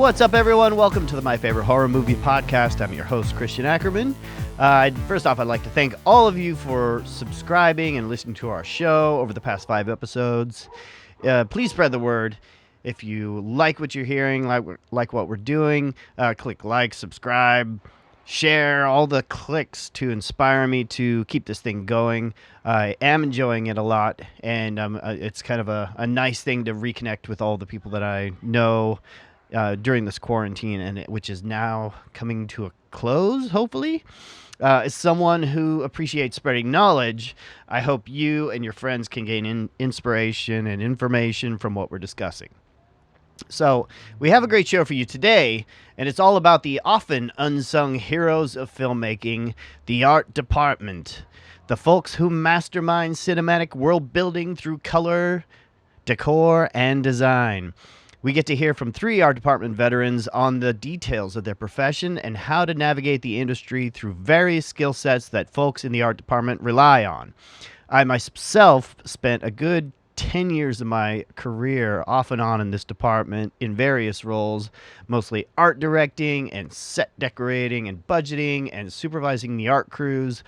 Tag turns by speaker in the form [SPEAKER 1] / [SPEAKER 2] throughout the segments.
[SPEAKER 1] What's up, everyone? Welcome to the My Favorite Horror Movie podcast. I'm your host, Christian Ackerman. First off, I'd like to thank all of you for subscribing and listening to our show over the past 5 episodes. Please spread the word. If you like what you're hearing, like what we're doing, click like, subscribe, share, all the clicks to inspire me to keep this thing going. I am enjoying it a lot, and it's kind of a nice thing to reconnect with all the people that I know during this quarantine, and which is now coming to a close, hopefully. As someone who appreciates spreading knowledge, I hope you and your friends can gain inspiration and information from what we're discussing. So we have a great show for you today, and it's all about the often unsung heroes of filmmaking, the art department, the folks who mastermind cinematic world building through color, decor, and design. We get to hear from 3 art department veterans on the details of their profession and how to navigate the industry through various skill sets that folks in the art department rely on. I myself spent a good 10 years of my career off and on in this department in various roles, mostly art directing and set decorating and budgeting and supervising the art crews.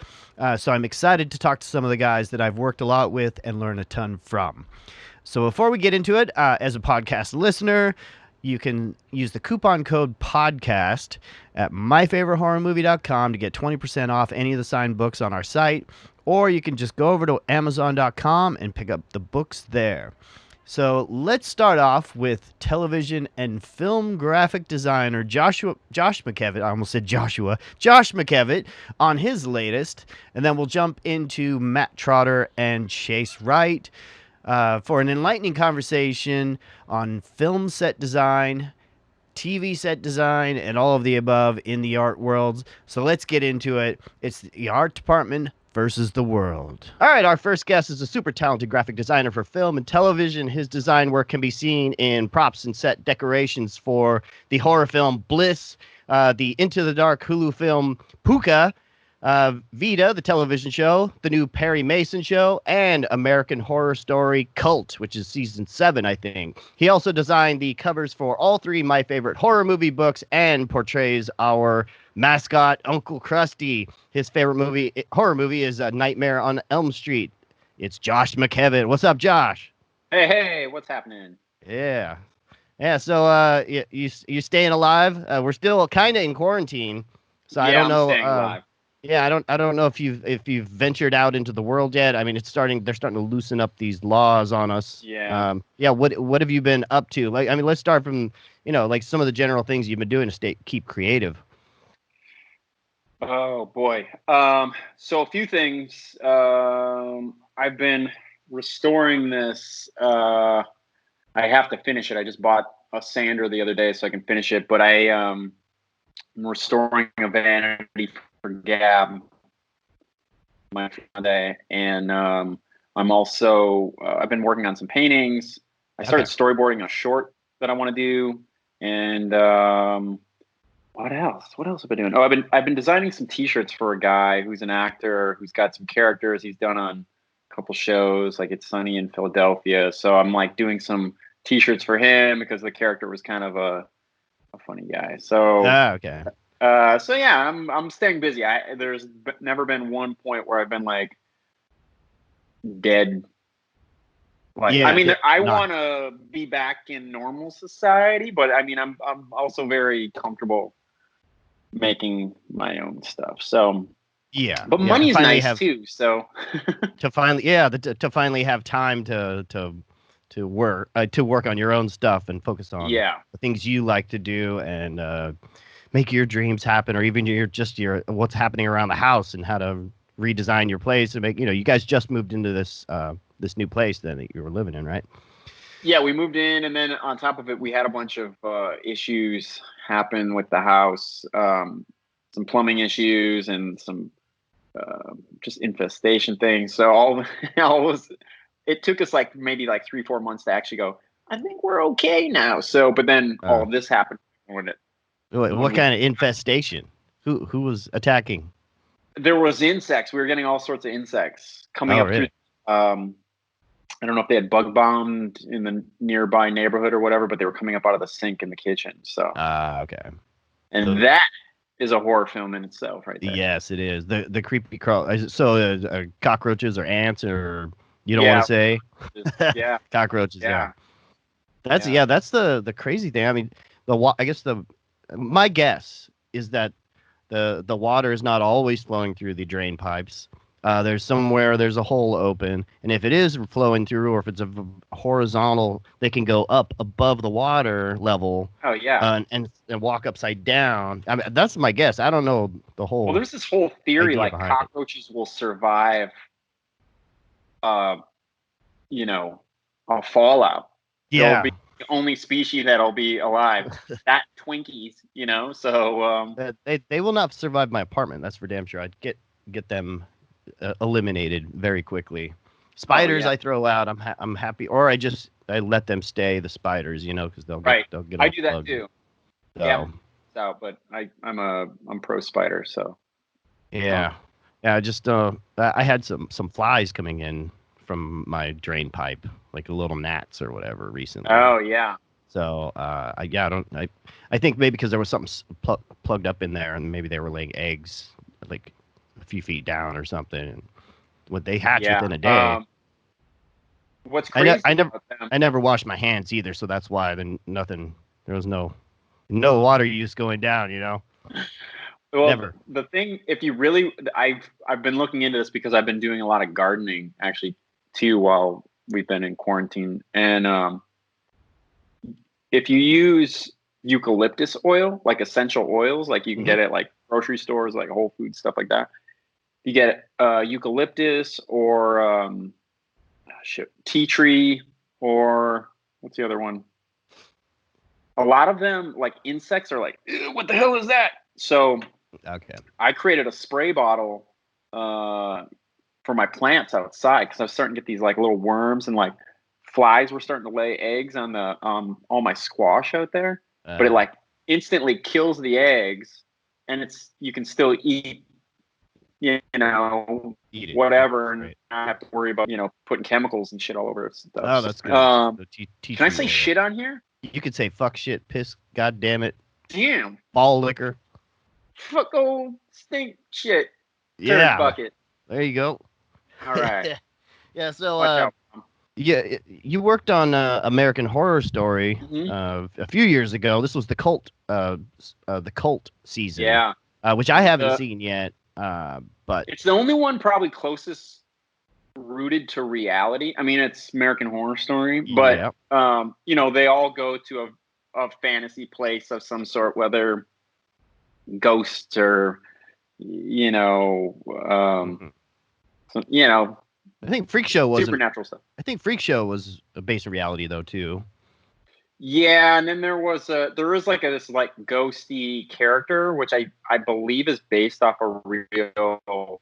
[SPEAKER 1] So I'm excited to talk to some of the guys that I've worked a lot with and learn a ton from. So before we get into it, as a podcast listener, you can use the coupon code PODCAST at myfavoritehorrormovie.com to get 20% off any of the signed books on our site, or you can just go over to amazon.com and pick up the books there. So let's start off with television and film graphic designer Josh McKevitt. I almost said Joshua. Josh McKevitt on his latest, and then we'll jump into Matt Trotter and Chase Wright for an enlightening conversation on film set design, TV set design, and all of the above in the art worlds. So let's get into it. It's the art department versus the world. All right, our first guest is a super talented graphic designer for film and television. His design work can be seen in props and set decorations for the horror film Bliss, the Into the Dark Hulu film Puka, Vita, the television show, the new Perry Mason show, and American Horror Story Cult, which is season 7, I think. He also designed the covers for all 3 My Favorite Horror Movie books and portrays our mascot, Uncle Krusty. His favorite horror movie is Nightmare on Elm Street. It's Josh McKevitt. What's up, Josh?
[SPEAKER 2] Hey, what's happening?
[SPEAKER 1] Yeah. So you staying alive? We're still kind of in quarantine, so I don't know.
[SPEAKER 2] I'm staying alive.
[SPEAKER 1] Yeah, I don't know if you've ventured out into the world yet. I mean, they're starting to loosen up these laws on us.
[SPEAKER 2] Yeah.
[SPEAKER 1] What have you been up to? Let's start from, some of the general things you've been doing to keep creative.
[SPEAKER 2] Oh boy. So a few things. I've been restoring this. I have to finish it. I just bought a sander the other day so I can finish it, but I'm restoring a vanity for Gab my day, and I'm also I've been working on some paintings. I started storyboarding a short that I want to do, and what else have I been doing? I've been designing some t-shirts for a guy who's an actor who's got some characters he's done on a couple shows, like It's Sunny in Philadelphia. So I'm like doing some t-shirts for him because the character was kind of a funny guy. So
[SPEAKER 1] okay.
[SPEAKER 2] So yeah, I'm staying busy. There's never been one point where I've been like dead. I want to be back in normal society, but I mean, I'm also very comfortable making my own stuff. So
[SPEAKER 1] yeah,
[SPEAKER 2] but money's nice too. So
[SPEAKER 1] to finally have time to work on your own stuff and focus on the things you like to do and make your dreams happen, or even your what's happening around the house and how to redesign your place and make, you guys just moved into this new place then that you were living in, right?
[SPEAKER 2] Yeah, we moved in, and then on top of it, we had a bunch of issues happen with the house, some plumbing issues and some just infestation things. So it took us maybe 3-4 months to actually go, I think we're okay now. So, but then all of this happened.
[SPEAKER 1] What kind of infestation? Who was attacking?
[SPEAKER 2] There was insects. We were getting all sorts of insects coming up through I don't know if they had bug bombed in the nearby neighborhood or whatever, but they were coming up out of the sink in the kitchen. So,
[SPEAKER 1] Okay.
[SPEAKER 2] and
[SPEAKER 1] So,
[SPEAKER 2] that is a horror film in itself, right there.
[SPEAKER 1] yes, it is. The creepy crawl. So cockroaches or ants or you don't want
[SPEAKER 2] Yeah.
[SPEAKER 1] to say?
[SPEAKER 2] Yeah.
[SPEAKER 1] Cockroaches. Yeah.
[SPEAKER 2] Yeah.
[SPEAKER 1] That's the crazy thing. I mean, I guess my guess is that the water is not always flowing through the drain pipes. There's a hole open, and if it is flowing through, or if it's a horizontal, they can go up above the water level.
[SPEAKER 2] Oh yeah.
[SPEAKER 1] And walk upside down. I mean, that's my guess. I don't know the
[SPEAKER 2] Well,
[SPEAKER 1] whole
[SPEAKER 2] there's this whole theory
[SPEAKER 1] idea
[SPEAKER 2] like
[SPEAKER 1] behind it.
[SPEAKER 2] cockroaches will survive, uh, a fallout. They'll
[SPEAKER 1] Yeah,
[SPEAKER 2] be the only species that'll be alive. That Twinkies, So
[SPEAKER 1] they will not survive my apartment. That's for damn sure. I'd get them eliminated very quickly. Spiders
[SPEAKER 2] yeah.
[SPEAKER 1] I throw out. I'm happy, or I let them stay. The spiders, because they'll
[SPEAKER 2] Right.
[SPEAKER 1] get
[SPEAKER 2] I
[SPEAKER 1] all
[SPEAKER 2] do that
[SPEAKER 1] plugged.
[SPEAKER 2] too.
[SPEAKER 1] So,
[SPEAKER 2] Yeah. So, but I'm pro spider. So
[SPEAKER 1] yeah, yeah. I had some flies coming in from my drain pipe, like little gnats or whatever recently.
[SPEAKER 2] Oh yeah.
[SPEAKER 1] So I think maybe because there was something plugged up in there, and maybe they were laying eggs like a few feet down or something. And would they hatch within a day?
[SPEAKER 2] What's crazy about them?
[SPEAKER 1] I never washed my hands either, so that's why nothing. There was no water use going down.
[SPEAKER 2] Well,
[SPEAKER 1] Never.
[SPEAKER 2] the thing, if you really, I've been looking into this because I've been doing a lot of gardening actually too while we've been in quarantine, and if you use eucalyptus oil, like essential oils, like you can get it like grocery stores, like Whole Foods, stuff like that. You get eucalyptus or tea tree, or what's the other one? A lot of them, like insects, are like, what the hell is that? So
[SPEAKER 1] Okay.
[SPEAKER 2] I created a spray bottle for my plants outside because I was starting to get these like little worms, and like flies were starting to lay eggs on the all my squash out there. But it like instantly kills the eggs, and you can still eat,
[SPEAKER 1] Eat it.
[SPEAKER 2] whatever,
[SPEAKER 1] Right.
[SPEAKER 2] and not have to worry about putting chemicals and shit all over it. Stuff.
[SPEAKER 1] Oh, that's good.
[SPEAKER 2] Can I say shit on here?
[SPEAKER 1] You could say fuck, shit, piss, god damn it,
[SPEAKER 2] Damn,
[SPEAKER 1] ball liquor.
[SPEAKER 2] fuck old stink shit.
[SPEAKER 1] Yeah.
[SPEAKER 2] Turd bucket.
[SPEAKER 1] There you go.
[SPEAKER 2] All right.
[SPEAKER 1] Yeah. So
[SPEAKER 2] Watch out.
[SPEAKER 1] yeah, you worked on American Horror Story a few years ago. This was the cult season.
[SPEAKER 2] Yeah.
[SPEAKER 1] Which I haven't seen yet. But
[SPEAKER 2] it's the only one probably closest rooted to reality. I mean, it's American Horror Story, but they all go to a fantasy place of some sort, whether ghosts or
[SPEAKER 1] I think Freak Show was
[SPEAKER 2] supernatural stuff.
[SPEAKER 1] I think Freak Show was based in reality though too.
[SPEAKER 2] Yeah, and then there is this like ghosty character, which I believe is based off a real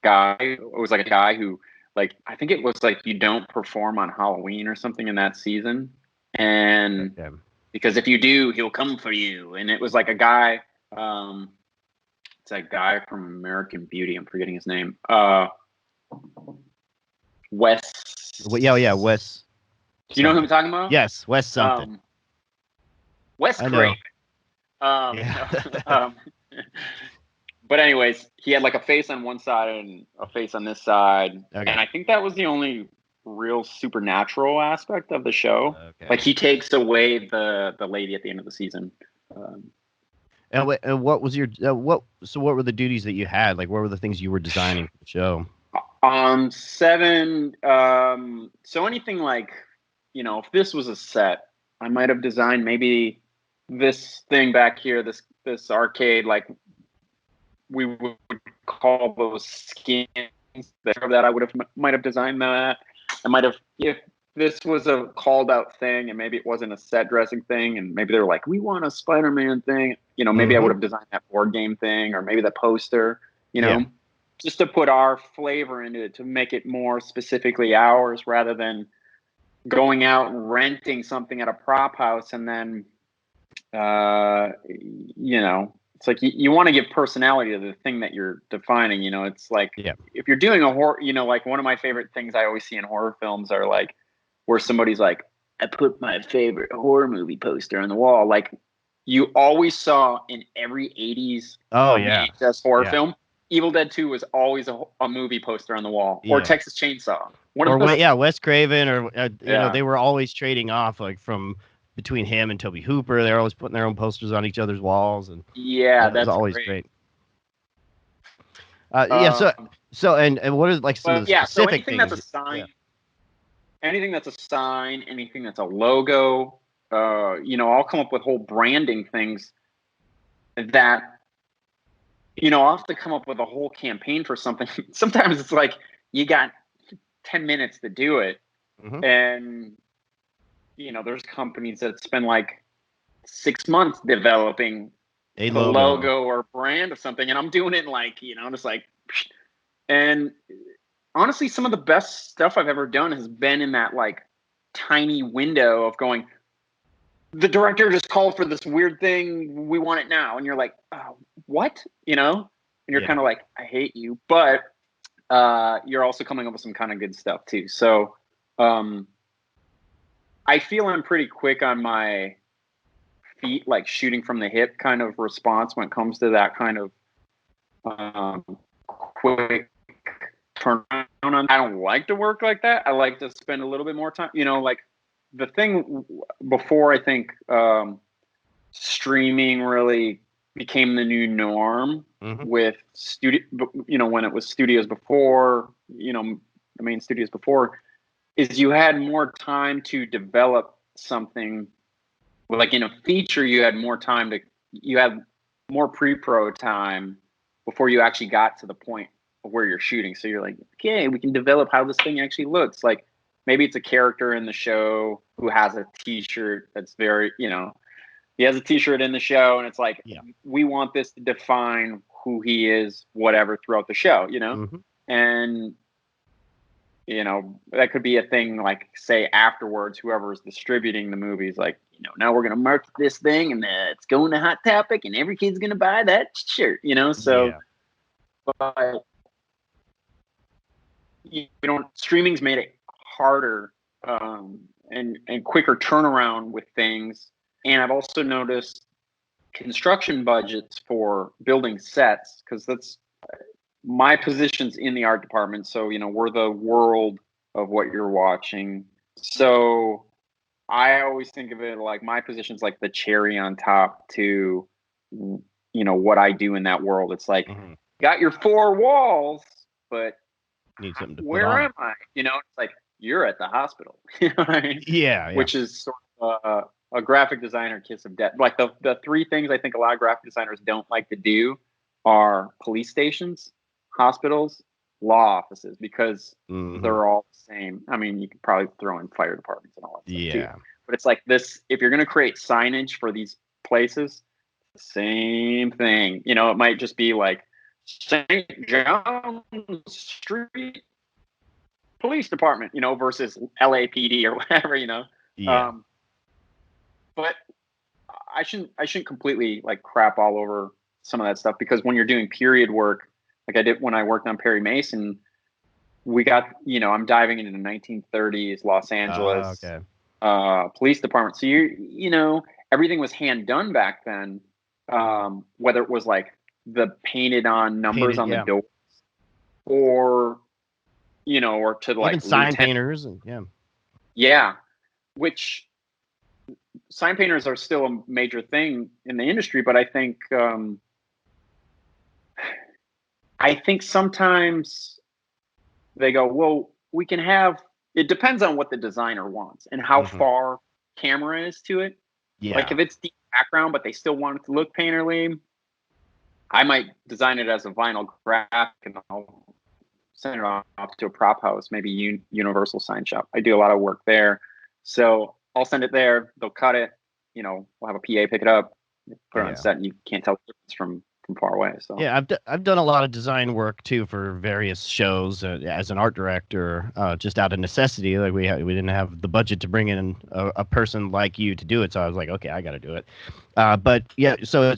[SPEAKER 2] guy. It was like a guy who, like, I think it was like you don't perform on Halloween or something in that season, and because if you do, he'll come for you. And it was like a guy. It's that guy from American Beauty. I'm forgetting his name. Wes.
[SPEAKER 1] Yeah, Wes.
[SPEAKER 2] Do you know who I'm talking about?
[SPEAKER 1] Yes, Wes something.
[SPEAKER 2] Wes Craven. But anyways, he had like a face on one side and a face on this side, and I think that was the only real supernatural aspect of the show. Like he takes away the lady at the end of the season.
[SPEAKER 1] And what was your what were the duties that you had? Like, what were the things you were designing for the show?
[SPEAKER 2] 7. So anything like, if this was a set, I might have designed maybe this thing back here, this arcade, like we would call those skins that I might have designed that. I might have, if this was a called out thing and maybe it wasn't a set dressing thing, and maybe they were like, we want a Spider-Man thing, maybe I would have designed that board game thing, or maybe the poster, just to put our flavor into it, to make it more specifically ours, rather than going out and renting something at a prop house and then it's like you want to give personality to the thing that you're defining. It's like if you're doing a horror, like one of my favorite things I always see in horror films are like where somebody's like, I put my favorite horror movie poster on the wall. Like you always saw in every 80s VHS horror film, Evil Dead 2 was always a movie poster on the wall, or Texas Chainsaw.
[SPEAKER 1] Wes Craven, or they were always trading off like from between him and Tobe Hooper. They're always putting their own posters on each other's walls, and
[SPEAKER 2] that's
[SPEAKER 1] was always
[SPEAKER 2] great.
[SPEAKER 1] So what is like some of the specific
[SPEAKER 2] anything
[SPEAKER 1] things?
[SPEAKER 2] That's a sign, anything that's a sign, anything that's a logo, I'll come up with whole branding things that. I'll have to come up with a whole campaign for something. Sometimes it's like you got 10 minutes to do it.
[SPEAKER 1] Mm-hmm.
[SPEAKER 2] And, there's companies that spend like 6 months developing a logo or brand of something. And I'm doing it like, just like, and honestly, some of the best stuff I've ever done has been in that like tiny window of going, the director just called for this weird thing. We want it now. And you're like, oh, what? And you're kind of like, I hate you. But you're also coming up with some kind of good stuff too. So I feel I'm pretty quick on my feet, like shooting from the hip kind of response when it comes to that kind of quick turnaround. I don't like to work like that. I like to spend a little bit more time, like the thing before I think streaming really became the new norm with studio, when it was studios before, the main studios before, is you had more time to develop something. Like in a feature, you had more pre-pro time before you actually got to the point of where you're shooting. So you're like, okay, we can develop how this thing actually looks. Like maybe it's a character in the show who has a t-shirt that's very, he has a t-shirt in the show and it's like, we want this to define who he is, whatever, throughout the show, and that could be a thing like, say, afterwards, whoever is distributing the movies, like, now we're going to mark this thing and it's going to Hot Topic and every kid's going to buy that shirt, so, but streaming's made it harder and quicker turnaround with things. And I've also noticed construction budgets for building sets, because that's my position's in the art department. So, we're the world of what you're watching. So I always think of it like my position's like the cherry on top to, what I do in that world. It's like, got your 4 walls, but
[SPEAKER 1] need something to
[SPEAKER 2] where
[SPEAKER 1] put on.
[SPEAKER 2] am I? It's like, you're at the hospital. You know what I mean?
[SPEAKER 1] Yeah.
[SPEAKER 2] Which is sort of a graphic designer kiss of death. Like the 3 things I think a lot of graphic designers don't like to do are police stations, hospitals, law offices, because they're all the same. I mean, you could probably throw in fire departments and all that stuff too. But it's like this, if you're going to create signage for these places, same thing. It might just be like St. John's Street Police Department, versus LAPD or whatever, but I shouldn't completely like crap all over some of that stuff, because when you're doing period work, like I did when I worked on Perry Mason, we got, I'm diving into the 1930s Los Angeles police department. So everything was hand done back then. Whether it was like the painted on numbers on the doors, or or to like
[SPEAKER 1] even sign painters and
[SPEAKER 2] which sign painters are still a major thing in the industry. But I think sometimes they go, well, we can have, it depends on what the designer wants and how far camera is to it. Like if it's deep background, but they still want it to look painterly, I might design it as a vinyl graphic and I'll send it off to a prop house, maybe Universal Sign Shop. I do a lot of work there. So I'll send it there. They'll cut it. We'll have a PA pick it up, put it on set, and you can't tell the difference from far away. So
[SPEAKER 1] I've done a lot of design work too for various shows as an art director, just out of necessity. Like we didn't have the budget to bring in a person like you to do it, so I was like, okay, I got to do it. But yeah, so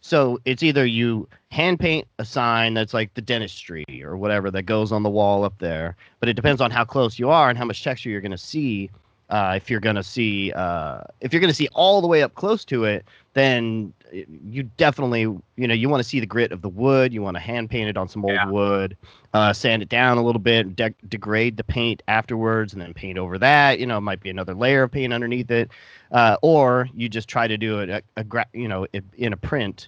[SPEAKER 1] So it's either you hand paint a sign that's like the dentistry or whatever that goes on the wall up there, but it depends on how close you are and how much texture you're going to see. If you're going to see all the way up close to it, then you definitely, you want to see the grit of the wood. You want to hand paint it on some old wood, sand it down a little bit, degrade the paint afterwards, and then paint over that. It might be another layer of paint underneath it, or you just try to do it in a print.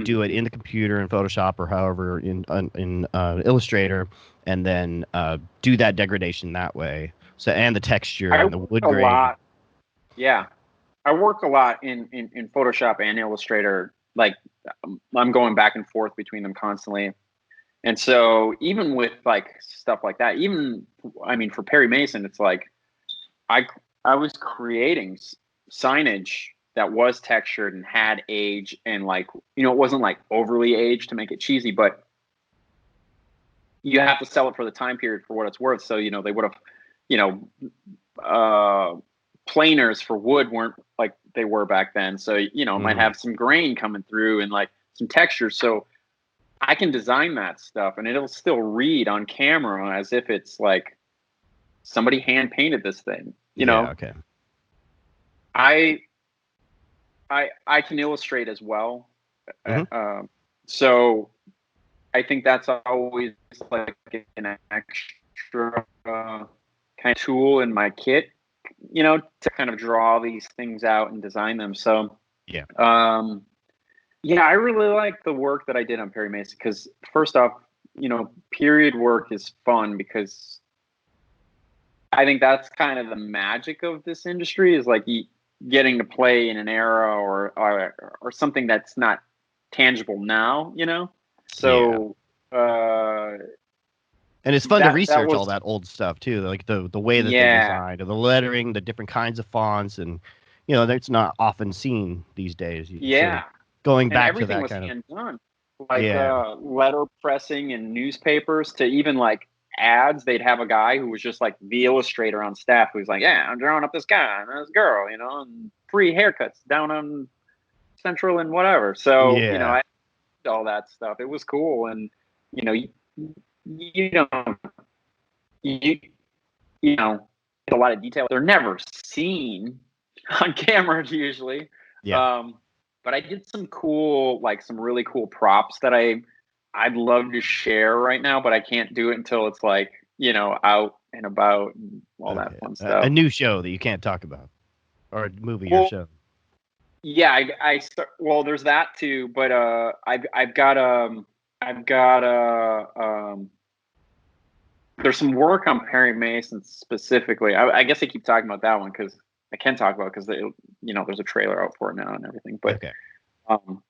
[SPEAKER 1] Do it in the computer in Photoshop or however in Illustrator, and then do that degradation that way. So and the texture and the wood grain.
[SPEAKER 2] Lot. Yeah, I work a lot in Photoshop and Illustrator. Like I'm going back and forth between them constantly, and so even with like stuff like that, for Perry Mason, it's like I was creating signage that was textured and had age, and like, it wasn't like overly aged to make it cheesy, but you have to sell it for the time period for what it's worth. So, they would have, planers for wood weren't like they were back then. So, it might have some grain coming through and like some texture. So I can design that stuff and it'll still read on camera as if it's like somebody hand painted this thing,
[SPEAKER 1] Okay.
[SPEAKER 2] I can illustrate as well.
[SPEAKER 1] Mm-hmm.
[SPEAKER 2] So I think that's always like an extra kind of tool in my kit, to kind of draw these things out and design them. So, I really like the work that I did on Perry Mason because first off, period work is fun because I think that's kind of the magic of this industry is like getting to play in an era or something that's not tangible now, So,
[SPEAKER 1] and it's fun to research all that old stuff too, like the way that they designed, or the lettering, the different kinds of fonts, and that's not often seen these days. So going back to that kind of
[SPEAKER 2] done. Like letter pressing in newspapers to even like ads, they'd have a guy who was just like the illustrator on staff who's like, I'm drawing up this guy and this girl, and free haircuts down on Central and whatever. So, I did all that stuff. It was cool. And, a lot of detail. They're never seen on camera usually. But I did some really cool props that I'd love to share right now, but I can't do it until it's like, out and about and all that fun stuff.
[SPEAKER 1] A new show that you can't talk about, or a movie or show.
[SPEAKER 2] Yeah, well, there's that too, but I've got there's some work on Perry Mason specifically. I guess I keep talking about that one because I can talk about it because there's a trailer out for it now and everything. But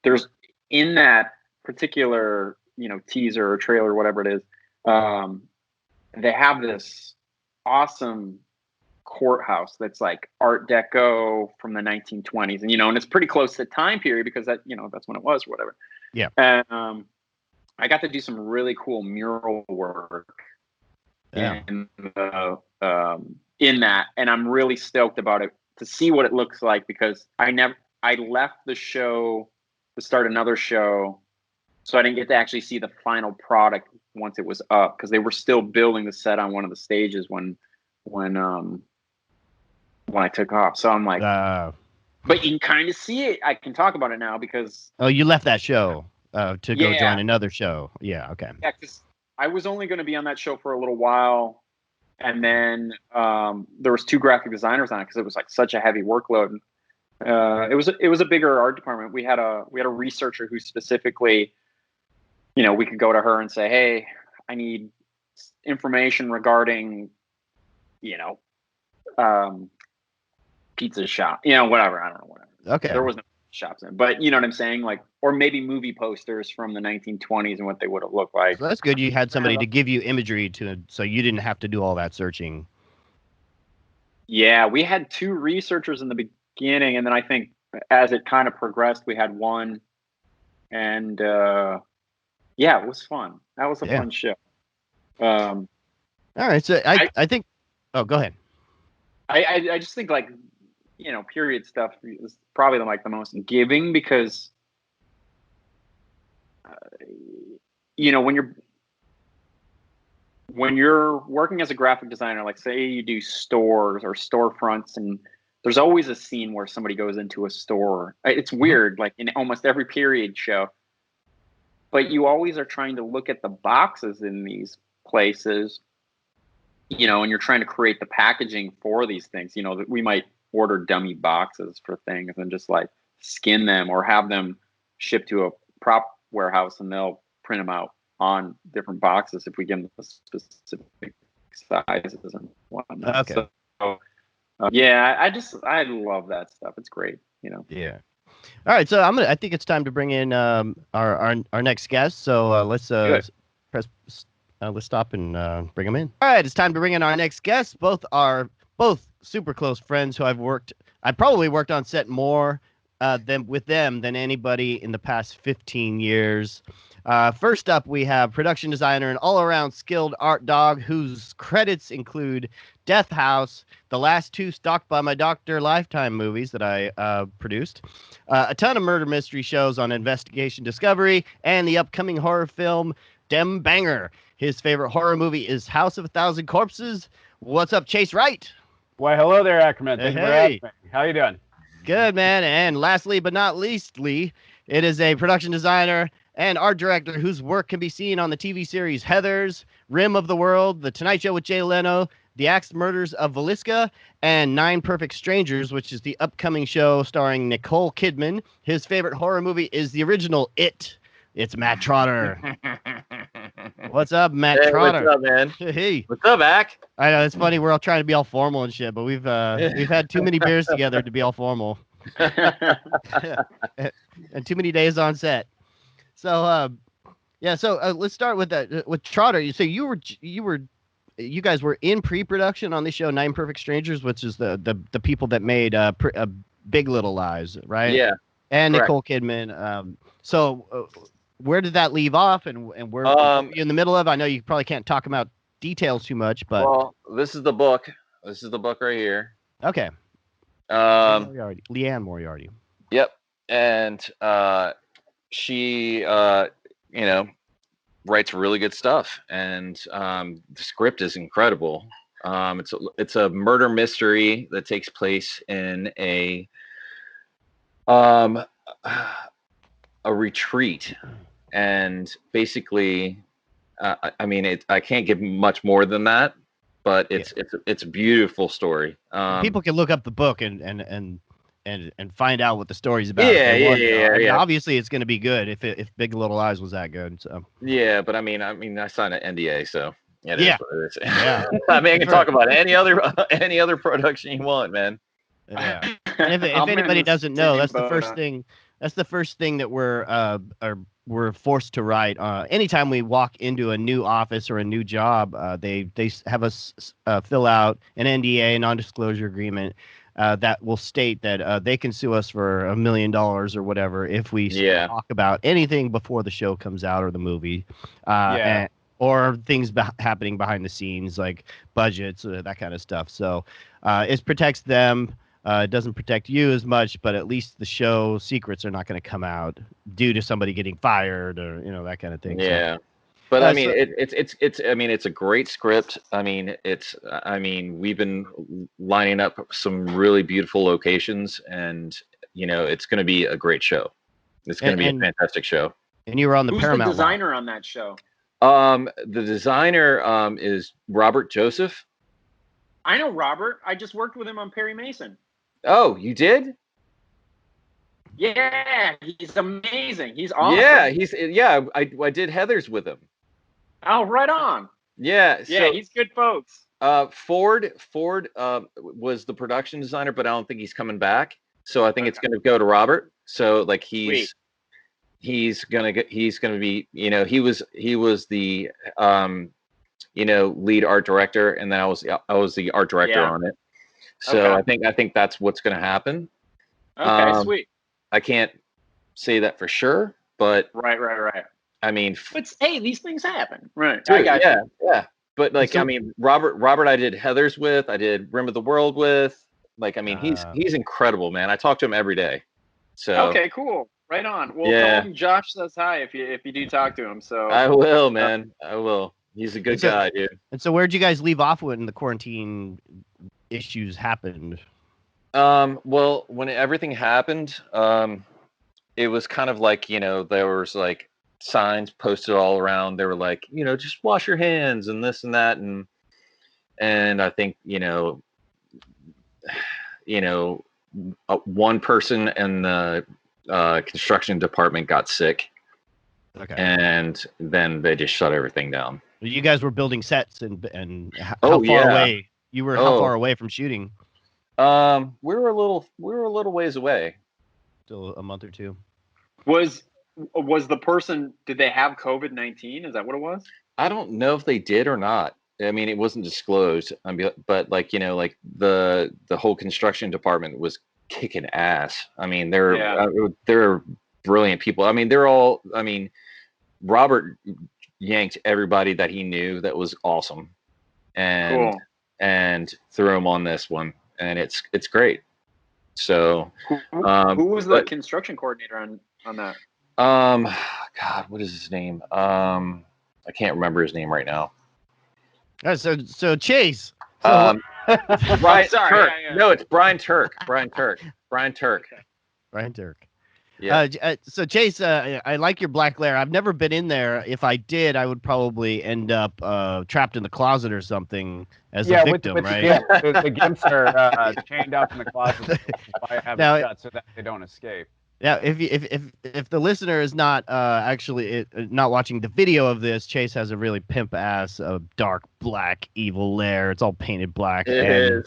[SPEAKER 2] there's in that particular teaser or trailer, whatever it is, they have this awesome courthouse that's like Art Deco from the 1920s, and and it's pretty close to the time period because that that's when it was or whatever.
[SPEAKER 1] Yeah.
[SPEAKER 2] And I got to do some really cool mural work in that, and I'm really stoked about it to see what it looks like because I left the show to start another show, so I didn't get to actually see the final product once it was up because they were still building the set on one of the stages when I took off. So I'm like, but you can kind of see it. I can talk about it now because
[SPEAKER 1] you left that show to go join another show. Yeah, okay.
[SPEAKER 2] Yeah, because I was only going to be on that show for a little while, and then there was 2 graphic designers on it because it was like such a heavy workload. It was a bigger art department. We had a researcher who specifically, we could go to her and say, hey, I need information regarding, pizza shop, whatever. I don't know, whatever.
[SPEAKER 1] Okay.
[SPEAKER 2] There was no shops in, but you know what I'm saying? Like, or maybe movie posters from the 1920s and what they would have looked like.
[SPEAKER 1] So that's good. You had somebody to give you imagery so you didn't have to do all that searching.
[SPEAKER 2] Yeah, we had 2 researchers in the beginning, and then I think as it kind of progressed, we had one, and it was fun. That was a fun show.
[SPEAKER 1] All right, so I think. Oh, go ahead.
[SPEAKER 2] I just think like, period stuff is probably like the most giving because you know, when you're working as a graphic designer, like say you do stores or storefronts, and there's always a scene where somebody goes into a store. It's weird, like in almost every period show. But you always are trying to look at the boxes in these places, you know, and you're trying to create the packaging for these things. You know, that we might order dummy boxes for things and just like skin them or have them shipped to a prop warehouse and they'll print them out on different boxes if we give them the specific sizes and whatnot.
[SPEAKER 1] Okay.
[SPEAKER 2] So, yeah, I love that stuff. It's great, you know.
[SPEAKER 1] Yeah. All right, so I think it's time to bring in our next guest. So let's stop and bring him in. All right, it's time to bring in our next guest. Both super close friends who I probably worked on set more with them than anybody in the past 15 years. First up, we have production designer and all-around skilled art dog whose credits include Death House, the last two Stalked by My Doctor Lifetime movies that I produced, a ton of murder mystery shows on Investigation Discovery, and the upcoming horror film Dem Banger. His favorite horror movie is House of a Thousand Corpses. What's up, Chase Wright?
[SPEAKER 3] Why, hello there, Ackerman. Thank you for having me. How you doing?
[SPEAKER 1] Good, man. And lastly, but not leastly, it is a production designer and art director whose work can be seen on the TV series Heathers, Rim of the World, The Tonight Show with Jay Leno, The Axe Murders of Villisca, and Nine Perfect Strangers, which is the upcoming show starring Nicole Kidman. His favorite horror movie is the original It. It's Matt Trotter. What's up, Matt Trotter?
[SPEAKER 4] What's up, man?
[SPEAKER 1] Hey.
[SPEAKER 4] What's up, Mac?
[SPEAKER 1] I know, it's funny. We're all trying to be all formal and shit, but we've had too many beers together to be all formal. And too many days on set. So, let's start with that. With Trotter, so you guys were in pre-production on this show, Nine Perfect Strangers, which is the people that made Big Little Lies, right?
[SPEAKER 4] Yeah.
[SPEAKER 1] And
[SPEAKER 4] correct.
[SPEAKER 1] Nicole Kidman. Where did that leave off, and where were you in the middle of? I know you probably can't talk about details too much, but
[SPEAKER 4] this is the book. This is the book right here.
[SPEAKER 1] Okay. Leanne Moriarty.
[SPEAKER 4] Yep. And she writes really good stuff, and the script is incredible. It's a murder mystery that takes place in a retreat, and basically I can't give much more than that, but it's a beautiful story.
[SPEAKER 1] People can look up the book and find out what the story's about.
[SPEAKER 4] Yeah.
[SPEAKER 1] Obviously, it's going to be good if Big Little Lies was that good. So
[SPEAKER 4] yeah, but I signed an NDA, so
[SPEAKER 1] yeah.
[SPEAKER 4] Yeah. I can talk about any other production you want, man.
[SPEAKER 1] Yeah. And if anybody doesn't know, that's the first thing. That's the first thing that we're forced to write. Anytime we walk into a new office or a new job, they have us fill out an NDA, non-disclosure agreement, that will state that they can sue us for $1 million or whatever if we talk about anything before the show comes out or the movie, or things happening behind the scenes like budgets, that kind of stuff. So it protects them. It doesn't protect you as much, but at least the show secrets are not going to come out due to somebody getting fired or that kind of thing.
[SPEAKER 4] Yeah. So, but it's a great script. We've been lining up some really beautiful locations, and it's going to be a great show. It's going to be a fantastic show.
[SPEAKER 1] And you were on the Paramount.
[SPEAKER 2] Who's the designer on that show?
[SPEAKER 4] The designer is Robert Joseph.
[SPEAKER 2] I know Robert. I just worked with him on Perry Mason.
[SPEAKER 4] Oh, you did?
[SPEAKER 2] Yeah, he's amazing. He's awesome.
[SPEAKER 4] Yeah, I did Heathers with him.
[SPEAKER 2] Oh, right on.
[SPEAKER 4] Yeah,
[SPEAKER 2] he's good, folks.
[SPEAKER 4] Ford was the production designer, but I don't think he's coming back. So I think it's going to go to Robert. So like he's gonna be he was the lead art director, and then I was the art director on it. So okay. I think that's what's going to happen.
[SPEAKER 2] Okay, sweet.
[SPEAKER 4] I can't say that for sure, but
[SPEAKER 2] right. But hey, these things happen, right?
[SPEAKER 4] Dude, yeah. But like, Robert, I did Heathers with, I did Rim of the World with. Like, he's incredible, man. I talk to him every day. So
[SPEAKER 2] okay, cool. Right on. Well, tell him Josh says hi if you do talk to him. So
[SPEAKER 4] I will, man. I will. He's a good guy, dude.
[SPEAKER 1] And so, where'd you guys leave off when the quarantine issues happened?
[SPEAKER 4] Well, when everything happened, it was kind of like, there was like signs posted all around. They were like, just wash your hands and this and that, and I think one person in the construction department got sick.
[SPEAKER 1] Okay.
[SPEAKER 4] And then they just shut everything down.
[SPEAKER 1] You guys were building sets and how far away? You were how far away from shooting?
[SPEAKER 4] We were a little ways away.
[SPEAKER 1] Still a month or two.
[SPEAKER 2] Was the person? Did they have COVID-19? Is that what it was?
[SPEAKER 4] I don't know if they did or not. I mean, it wasn't disclosed. But like the whole construction department was kicking ass. I mean, they're brilliant people. I mean, they're all. I mean, Robert yanked everybody that he knew that was awesome, and threw him on this one, and it's great. So,
[SPEAKER 2] who was the construction coordinator on that?
[SPEAKER 4] God, what is his name? I can't remember his name right now.
[SPEAKER 1] So Chase.
[SPEAKER 4] Brian
[SPEAKER 2] Turk.
[SPEAKER 4] Yeah. No, it's Brian Turk. Brian Turk.
[SPEAKER 1] Brian Turk.
[SPEAKER 4] Yeah.
[SPEAKER 1] So Chase, I like your black lair. I've never been in there. If I did, I would probably end up trapped in the closet or something as a victim, right?
[SPEAKER 3] Yeah, the gimps are chained up in the closet by having shut so that they don't escape.
[SPEAKER 1] Yeah, if the listener is not actually not watching the video of this, Chase has a really pimp ass dark black evil lair. It's all painted black and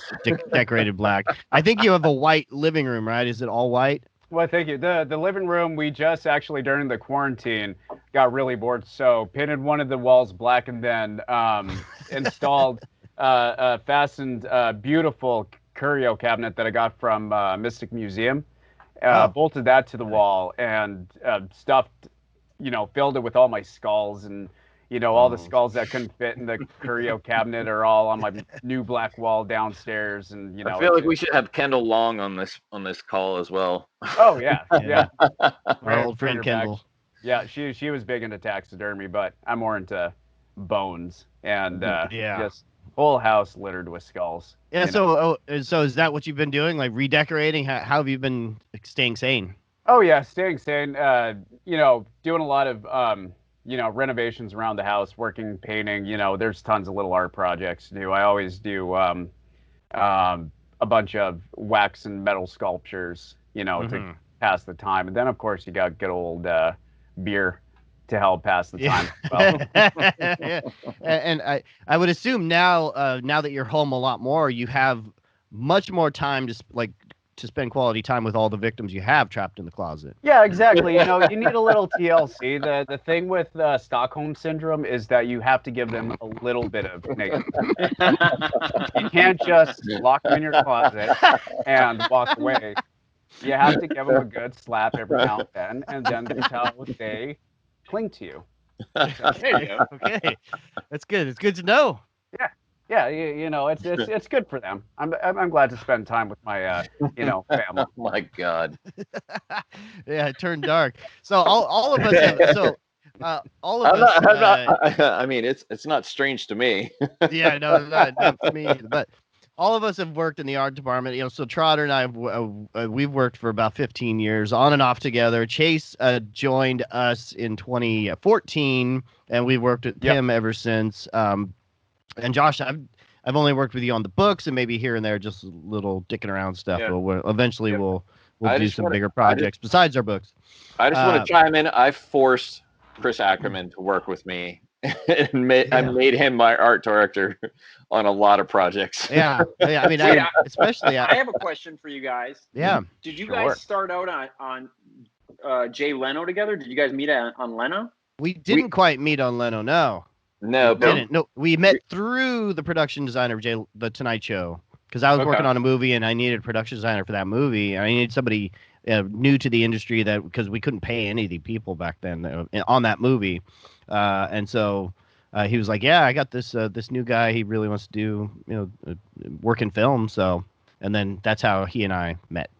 [SPEAKER 1] decorated black. I think you have a white living room, right? Is it all white?
[SPEAKER 3] Well, thank you. The living room, we just actually during the quarantine got really bored, so painted one of the walls black and then installed fastened beautiful curio cabinet that I got from Mystic Museum. Bolted that to the wall and stuffed, filled it with all my skulls and, all the skulls that couldn't fit in the curio cabinet are all on my new black wall downstairs. And,
[SPEAKER 4] I feel like we should have Kendall Long on this call as well.
[SPEAKER 3] Oh, yeah. Yeah.
[SPEAKER 1] Our old friend Kendall.
[SPEAKER 3] Yeah, she was big into taxidermy, but I'm more into bones and just whole house littered with skulls.
[SPEAKER 1] Yeah, so is that what you've been doing, like redecorating? How have you been staying sane?
[SPEAKER 3] Oh yeah, staying sane. Doing a lot of renovations around the house, working, painting. There's tons of little art projects to do. I always do a bunch of wax and metal sculptures, to pass the time. And then of course you got good old beer to help pass the time.
[SPEAKER 1] Yeah. And I would assume now that you're home a lot more, you have much more time to spend quality time with all the victims you have trapped in the closet.
[SPEAKER 3] Yeah, exactly. You need a little TLC. The thing with Stockholm Syndrome is that you have to give them a little bit of naked. You can't just lock them in your closet and walk away. You have to give them a good slap every now and then that's how they cling to you.
[SPEAKER 1] Okay. That's good. It's good to know.
[SPEAKER 3] Yeah. It's good for them. I'm glad to spend time with my family.
[SPEAKER 4] Oh my God.
[SPEAKER 1] Yeah, it turned dark. So all of us have, all of us.
[SPEAKER 4] I mean, it's not strange to me.
[SPEAKER 1] Yeah, no, not to me either, but all of us have worked in the art department. So Trotter and I, we've worked for about 15 years on and off together. Chase joined us in 2014, and we've worked with him ever since. And Josh, I've only worked with you on the books and maybe here and there, just little dicking around stuff. Yeah. But eventually we'll do some bigger projects besides our books.
[SPEAKER 4] I just want to chime in. I forced Chris Ackerman to work with me. I made him my art director on a lot lot Yeah.
[SPEAKER 1] I mean, especially.
[SPEAKER 2] I have a question for you guys.
[SPEAKER 1] Yeah.
[SPEAKER 2] Did you guys start out on Jay Leno together? Did you guys meet on Leno?
[SPEAKER 1] We didn't quite meet on Leno. No.
[SPEAKER 4] No,
[SPEAKER 1] we didn't. No, we met through the production designer of The Tonight Show, because I was working on a movie and I needed a production designer for that movie. I needed somebody new to the industry because we couldn't pay any of the people back then on that movie. And so he was like, "Yeah, I got this new guy. He really wants to do work in film." So, and then that's how he and I met.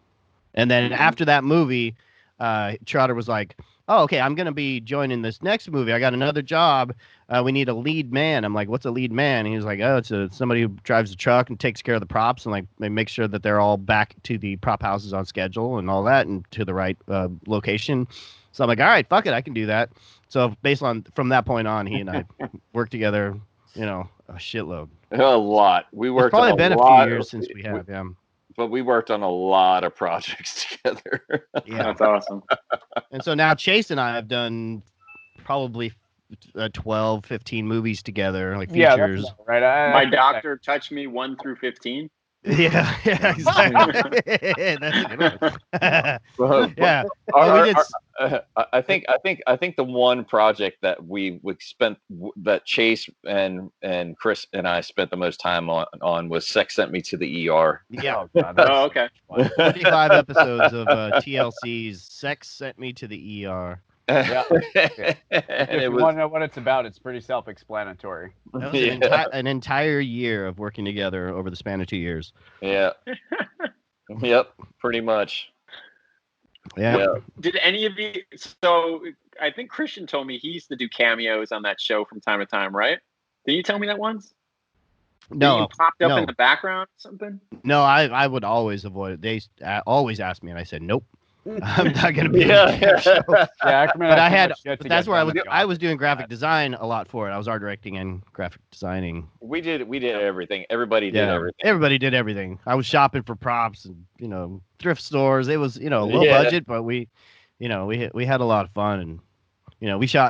[SPEAKER 1] And then after that movie, Trotter was like, "Oh, okay, I'm gonna be joining this next movie. I got another job. We need a lead man." I'm like, "What's a lead man?" And he was like, "Oh, it's somebody who drives the truck and takes care of the props and like makes sure that they're all back to the prop houses on schedule and all that and to the right location." So I'm like, "All right, fuck it, I can do that." So from that point on, he and I worked together, a shitload.
[SPEAKER 4] A lot. We
[SPEAKER 1] It's
[SPEAKER 4] worked
[SPEAKER 1] probably
[SPEAKER 4] on
[SPEAKER 1] been
[SPEAKER 4] a
[SPEAKER 1] a few
[SPEAKER 4] lot.
[SPEAKER 1] years since we have, yeah.
[SPEAKER 4] But we worked on a lot of projects together.
[SPEAKER 1] Yeah,
[SPEAKER 2] That's awesome.
[SPEAKER 1] And so now Chase and I have done probably 12, 15 movies together, like
[SPEAKER 3] Yeah,
[SPEAKER 1] features.
[SPEAKER 3] that's about right.
[SPEAKER 2] My doctor touched me 1 through 15.
[SPEAKER 1] Yeah, exactly. That's a good one.
[SPEAKER 4] Well,
[SPEAKER 1] Yeah.
[SPEAKER 4] I think the one project that we spent that Chase and Chris and I spent the most time on was Sex Sent Me to the ER.
[SPEAKER 1] Yeah.
[SPEAKER 3] Oh, God,
[SPEAKER 2] Oh, okay.
[SPEAKER 1] 45 episodes of TLC's Sex Sent Me to the ER.
[SPEAKER 3] Yeah.
[SPEAKER 4] And
[SPEAKER 3] If you want to know what it's about, it's pretty self-explanatory.
[SPEAKER 1] That was an entire year of working together over the span of 2 years.
[SPEAKER 4] Yeah. Yep, pretty much.
[SPEAKER 1] Yeah.
[SPEAKER 2] Did any of you? So I think Christian told me he used to do cameos on that show from time to time, right? Did you tell me that once?
[SPEAKER 1] No.
[SPEAKER 2] You popped up
[SPEAKER 1] no.
[SPEAKER 2] in the background or something?
[SPEAKER 1] No, I would always avoid it. They always asked me, and I said, nope. I'm not gonna be.
[SPEAKER 4] Yeah.
[SPEAKER 1] But
[SPEAKER 3] Ackerman
[SPEAKER 1] that's where I was doing graphic design a lot for it. I was art directing and graphic designing.
[SPEAKER 4] We did everything. Everybody did everything.
[SPEAKER 1] Everybody did everything. I was shopping for props and thrift stores. It was low budget, but we had a lot of fun and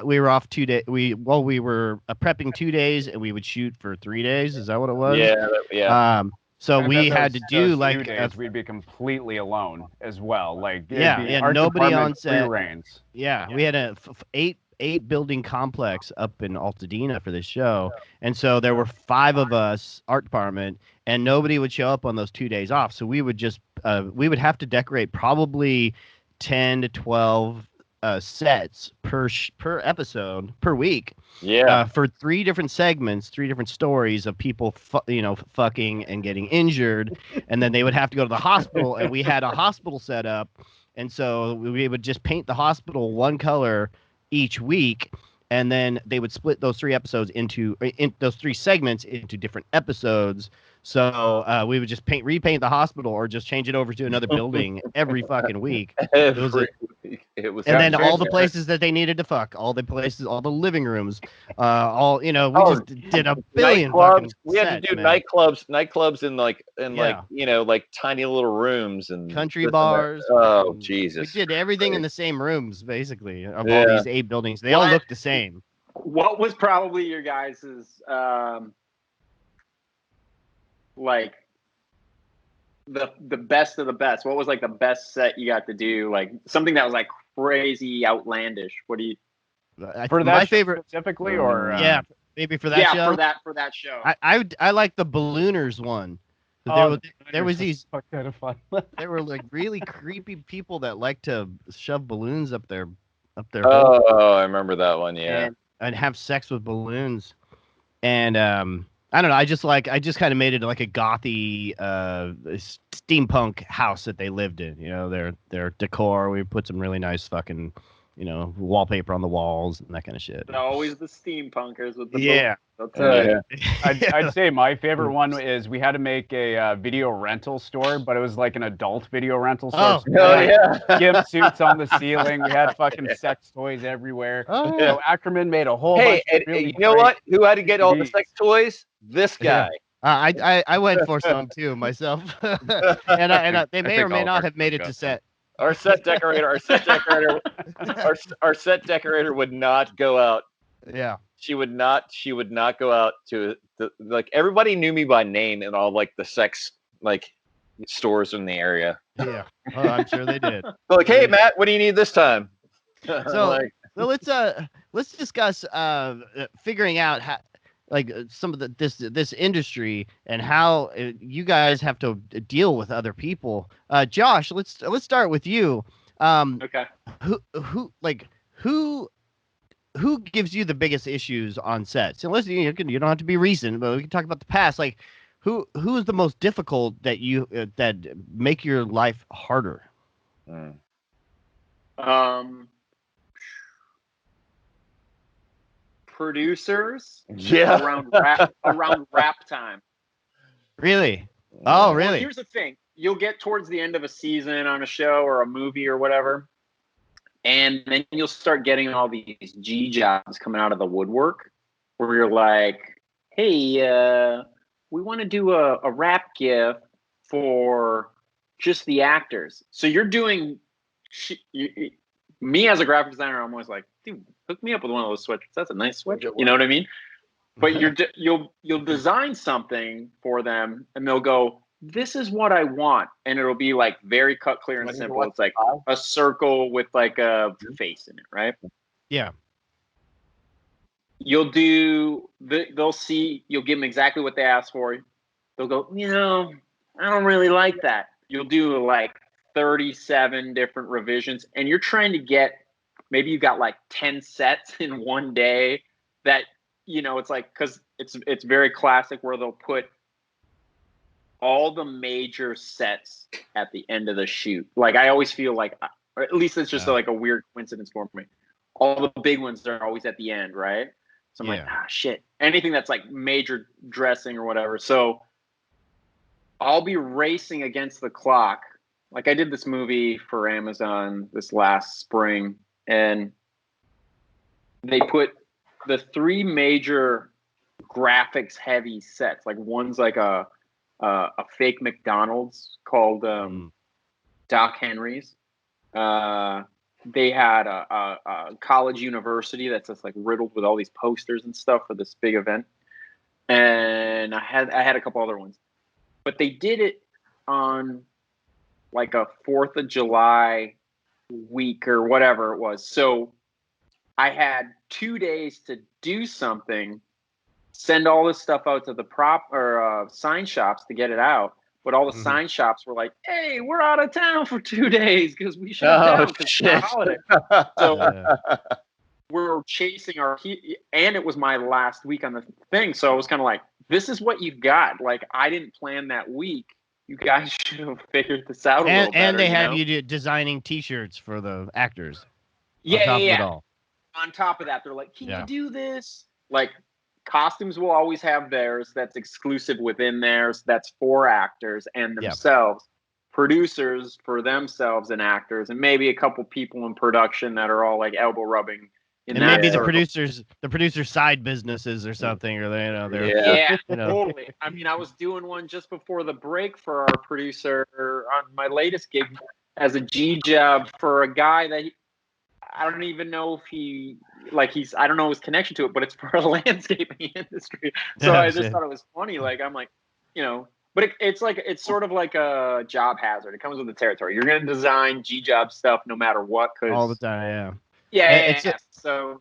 [SPEAKER 1] we were off 2 days. We were prepping 2 days and we would shoot for 3 days. Is that what it was?
[SPEAKER 4] Yeah.
[SPEAKER 1] So we had to do like
[SPEAKER 3] 2 days, we'd be completely alone as well. Like
[SPEAKER 1] nobody on set.
[SPEAKER 3] Reigns.
[SPEAKER 1] Yeah, we had a eight building complex up in Altadena for this show, and so there were 5 of us, art department, and nobody would show up on those 2 days off. So we would just we would have to decorate probably 10 to 12 sets per episode per week.
[SPEAKER 4] Yeah.
[SPEAKER 1] For 3 different segments, 3 different stories of people, fucking and getting injured, and then they would have to go to the hospital, and we had a hospital set up, and so we would just paint the hospital one color each week, and then they would split those 3 episodes into those 3 segments into different episodes. So we would just repaint the hospital or just change it over to another building every fucking week.
[SPEAKER 4] It was
[SPEAKER 1] and then all the places that they needed to fuck, all the places, all the living rooms, we just did a billion fucking
[SPEAKER 4] we had to do nightclubs in like tiny little rooms and
[SPEAKER 1] country bars.
[SPEAKER 4] Oh, Jesus.
[SPEAKER 1] We did everything in the same rooms, basically, of all these 8 buildings. They all looked the same.
[SPEAKER 2] What was probably your guys's like the best of the best? What was like the best set you got to do? Like something that was like crazy outlandish. What do you
[SPEAKER 3] for that
[SPEAKER 1] my favorite
[SPEAKER 3] specifically, or
[SPEAKER 1] maybe for that show?
[SPEAKER 2] for that show.
[SPEAKER 1] I like the ballooners one. There was these
[SPEAKER 3] kind of fun.
[SPEAKER 1] There were like really creepy people that like to shove balloons up their
[SPEAKER 4] Oh, I remember that one. Yeah.
[SPEAKER 1] And have sex with balloons. And I don't know. I just kind of made it like a gothy steampunk house that they lived in. Their decor. We put some really nice fucking wallpaper on the walls and that kind of shit.
[SPEAKER 2] Always the steampunkers with the
[SPEAKER 3] I'd say my favorite one is we had to make a video rental store, but it was like an adult video rental store. Gimp suits on the ceiling. We had fucking sex toys everywhere. So Ackerman made a whole bunch of really
[SPEAKER 4] what? Who had to get all the sex toys? This guy.
[SPEAKER 1] I went for some too myself, and they may or may not have made it to set.
[SPEAKER 4] Our set decorator would not go out.
[SPEAKER 1] Yeah.
[SPEAKER 4] She would not go out to like everybody knew me by name in all like the sex like stores in the area.
[SPEAKER 1] Yeah. Oh, I'm sure they did.
[SPEAKER 4] Like, hey Matt, what do you need this time?
[SPEAKER 1] So let's discuss figuring out how some of this industry and how you guys have to deal with other people. Josh, let's start with you.
[SPEAKER 2] Okay.
[SPEAKER 1] Who gives you the biggest issues on set? So listen, you don't have to be recent, but we can talk about the past. Like, who is the most difficult that make your life harder?
[SPEAKER 2] Producers.
[SPEAKER 4] Yeah.
[SPEAKER 2] around rap time.
[SPEAKER 1] Really? Oh, really?
[SPEAKER 2] Well, here's the thing. You'll get towards the end of a season on a show or a movie or whatever, and then you'll start getting all these G jobs coming out of the woodwork where you're like, hey, we want to do a rap gif for just the actors. So you're doing me as a graphic designer, I'm always like, dude, hook me up with one of those sweatshirts. That's a nice sweatshirt. You know what I mean? But you'll design something for them, and they'll go, "This is what I want," and it'll be like very cut, clear, and simple. It's like a circle with like a face in it, right?
[SPEAKER 1] Yeah.
[SPEAKER 2] You'll do. They'll see. You'll give them exactly what they asked for. They'll go, I don't really like that. You'll do like 37 different revisions, and you're trying to get. Maybe you got like 10 sets in one day that. It's like, because it's very classic where they'll put all the major sets at the end of the shoot. Like, I always feel like, or at least it's just like a weird coincidence for me. All the big ones are always at the end, right? So I'm like, shit. Anything that's like major dressing or whatever. So I'll be racing against the clock. Like, I did this movie for Amazon this last spring, and they put the three major graphics heavy sets. Like, one's like a fake McDonald's called Doc Henry's. They had a college university that's just like riddled with all these posters and stuff for this big event. And I had a couple other ones, but they did it on like a 4th of July week or whatever it was. So I had 2 days to do something, send all this stuff out to the prop or sign shops to get it out. But all the sign shops were like, hey, we're out of town for 2 days because we shut down because it's a holiday. So we're chasing and it was my last week on the thing. So I was kind of like, this is what you've got. Like, I didn't plan that week. You guys should have figured this out a little better.
[SPEAKER 1] And they have you designing T-shirts for the actors.
[SPEAKER 2] Yeah,
[SPEAKER 1] on top of it all.
[SPEAKER 2] On top of that, they're like, can you do this? Like, costumes will always have theirs. That's exclusive within theirs. That's for actors and themselves. Producers for themselves and actors, and maybe a couple people in production that are all like elbow rubbing.
[SPEAKER 1] And maybe the producers' side businesses or something, or they're
[SPEAKER 2] totally. I mean, I was doing one just before the break for our producer on my latest gig as a G job for a guy that I don't even know if I don't know his connection to it, but it's for a landscaping industry. So I just thought it was funny. Like, I'm like, but it's sort of like a job hazard. It comes with the territory. You're going to design G job stuff no matter what.
[SPEAKER 1] All the time.
[SPEAKER 2] So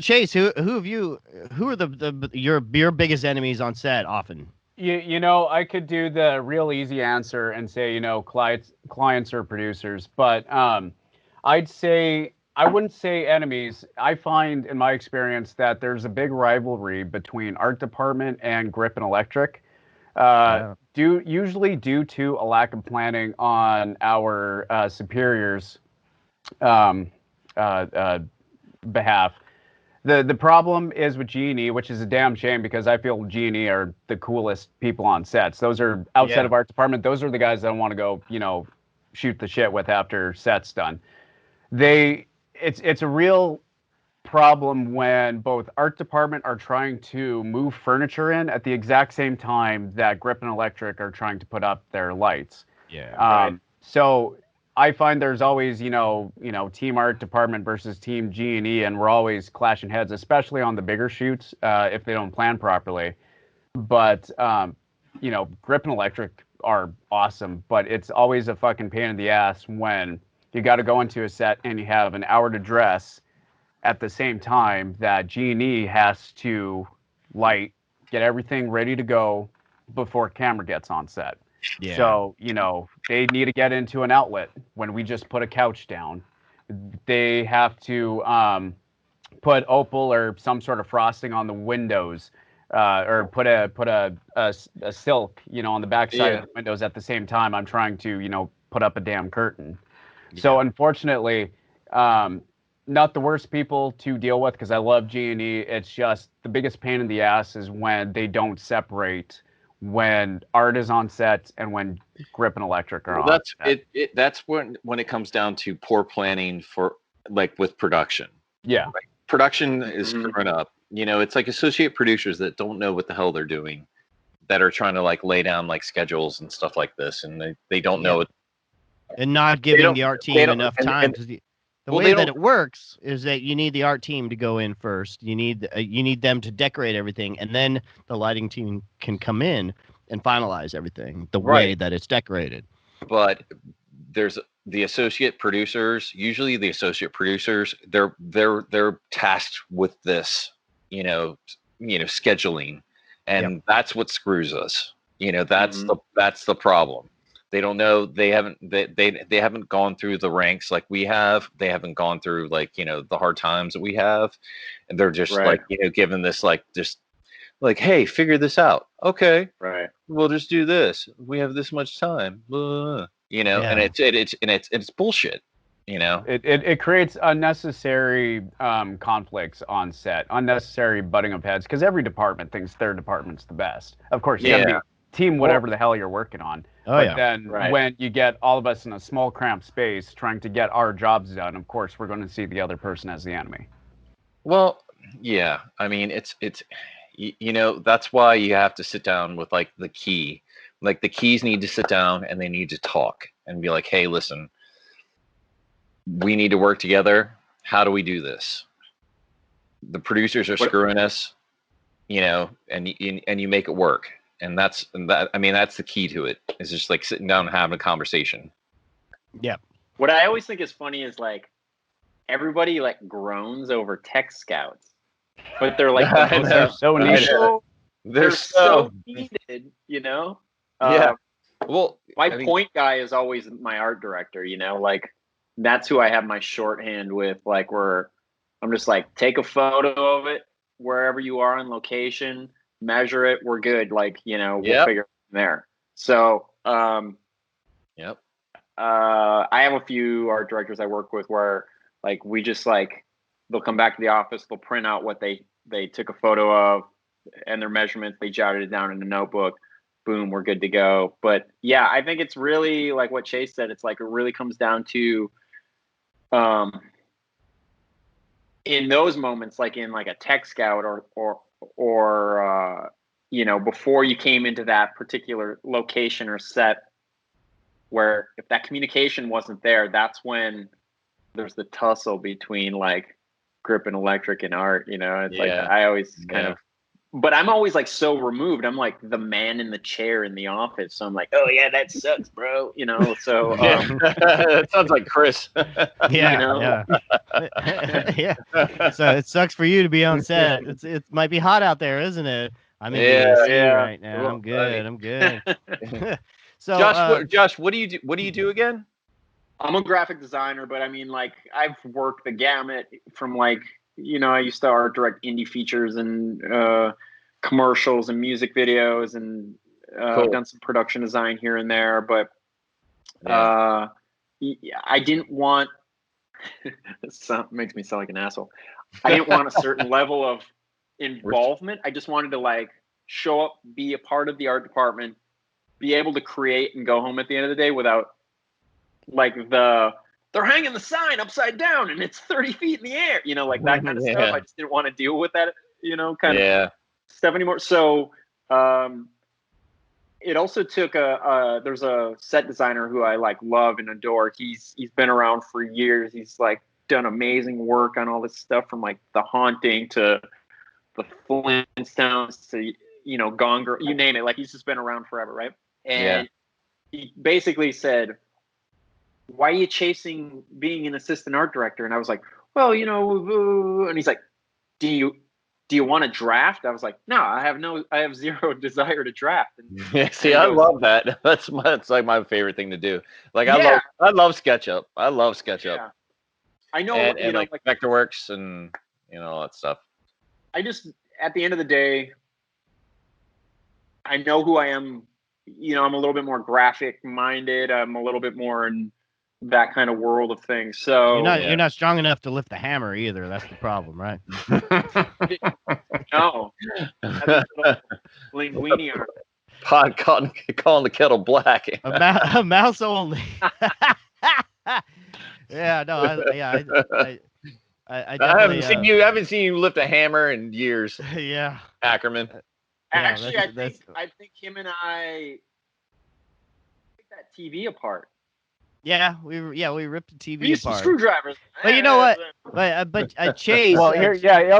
[SPEAKER 1] Chase, who are your biggest enemies on set often?
[SPEAKER 3] I could do the real easy answer and say, clients or producers, but I wouldn't say enemies. I find in my experience that there's a big rivalry between art department and grip and electric, usually due to a lack of planning on our superiors' behalf. The problem is with G&E, which is a damn shame because I feel G&E are the coolest people on sets. Those are outside of art department. Those are the guys that I want to go, shoot the shit with after set's done. It's a real problem when both art department are trying to move furniture in at the exact same time that grip and electric are trying to put up their lights. So I find there's always, team art department versus team G&E, and we're always clashing heads, especially on the bigger shoots, if they don't plan properly. But, grip and electric are awesome, but it's always a fucking pain in the ass when you got to go into a set and you have an hour to dress at the same time that G&E has to get everything ready to go before camera gets on set. Yeah. So, they need to get into an outlet when we just put a couch down. They have to put opal or some sort of frosting on the windows, or put a silk, on the backside of the windows at the same time I'm trying to, put up a damn curtain. Yeah. So unfortunately, Not the worst people to deal with because I love G&E. It's just the biggest pain in the ass is when they don't separate when art is on set and when grip and electric are on set.
[SPEAKER 4] That's when it comes down to poor planning for like with production.
[SPEAKER 3] Yeah.
[SPEAKER 4] Right? Production is screwing up. You know, it's like associate producers that don't know what the hell they're doing, that are trying to like lay down like schedules and stuff like this, and they don't know it.
[SPEAKER 1] And not giving the art team enough time, because the way that it works is that you need the art team to go in first. You need them to decorate everything, and then the lighting team can come in and finalize everything the way that it's decorated.
[SPEAKER 4] But there's the associate producers. Usually, the associate producers they're tasked with this, scheduling, and that's what screws us. That's the problem. They don't know. They haven't gone through the ranks like we have. They haven't gone through the hard times that we have, and they're just given this just hey, figure this out. Okay,
[SPEAKER 2] right.
[SPEAKER 4] We'll just do this. We have this much time. And it's bullshit.
[SPEAKER 3] It creates unnecessary conflicts on set, unnecessary butting of heads, because every department thinks their department's the best. Of course, you gotta be team whatever the hell you're working on. Then when you get all of us in a small cramped space trying to get our jobs done, of course we're going to see the other person as the enemy.
[SPEAKER 4] Well, yeah. I mean, it's that's why you have to sit down with the key. The keys need to sit down and they need to talk and be like, hey, listen, we need to work together. How do we do this? The producers are screwing us, and you make it work. And that's the key to it. It's just sitting down and having a conversation.
[SPEAKER 1] Yeah.
[SPEAKER 2] What I always think is funny is everybody groans over tech scouts, but they're
[SPEAKER 3] they're so needed.
[SPEAKER 2] They're so needed,
[SPEAKER 4] Yeah. Well,
[SPEAKER 2] my point guy is always my art director, that's who I have my shorthand with, where I'm just take a photo of it wherever you are on location, measure it, we're good. We'll figure it from there. So, I have a few art directors I work with where we just they'll come back to the office, they'll print out what they took a photo of and their measurements, they jotted it down in a notebook, boom, we're good to go. But yeah, I think it's really what Chase said. It's it really comes down to, in those moments, in a tech scout or before you came into that particular location or set, where if that communication wasn't there, that's when there's the tussle between grip and electric and art. It's I always kind of, but I'm always so removed. I'm the man in the chair in the office. So I'm oh yeah, that sucks, bro. So
[SPEAKER 4] that sounds like Chris.
[SPEAKER 1] Yeah. So it sucks for you to be on set. It might be hot out there, isn't it? I'm in the AC right now. I'm good. So
[SPEAKER 4] Josh, what do you do? What do you do again?
[SPEAKER 2] I'm a graphic designer, but I've worked the gamut from I used to art direct indie features and commercials and music videos, and I've done some production design here and there. But I didn't want. Makes me sound like an asshole. I didn't want a certain level of involvement. I just wanted to show up, be a part of the art department, be able to create, and go home at the end of the day without they're hanging the sign upside down and it's 30 feet in the air, that kind of stuff. I just didn't want to deal with that, kind of stuff anymore. So it also took there's a set designer who I love and adore. He's been around for years. He's done amazing work on all this stuff, from The Haunting to the Flintstones to Gone Girl, you name it. He's just been around forever, right? And he basically said, why are you chasing being an assistant art director? And I was well, and he's do you want to draft? I was no, I have zero desire to draft. And
[SPEAKER 4] see, I love that. That's my favorite thing to do. I love SketchUp. I love SketchUp. Yeah.
[SPEAKER 2] I know,
[SPEAKER 4] and Vectorworks and all that stuff.
[SPEAKER 2] I just, at the end of the day, I know who I am. I'm a little bit more graphic minded. I'm a little bit more that kind of world of things. So
[SPEAKER 1] you're not strong enough to lift the hammer either. That's the problem, right?
[SPEAKER 2] no, linguini are.
[SPEAKER 4] Pot calling the kettle black.
[SPEAKER 1] A mouse only. Yeah, no, I definitely,
[SPEAKER 4] haven't seen you lift a hammer in years.
[SPEAKER 1] Yeah,
[SPEAKER 4] Ackerman.
[SPEAKER 2] Actually, I think him and I take that TV apart.
[SPEAKER 1] Yeah, we ripped the TV
[SPEAKER 2] we used
[SPEAKER 1] apart.
[SPEAKER 2] Screwdrivers.
[SPEAKER 1] But you know what? But Chase.
[SPEAKER 3] Well, here, okay.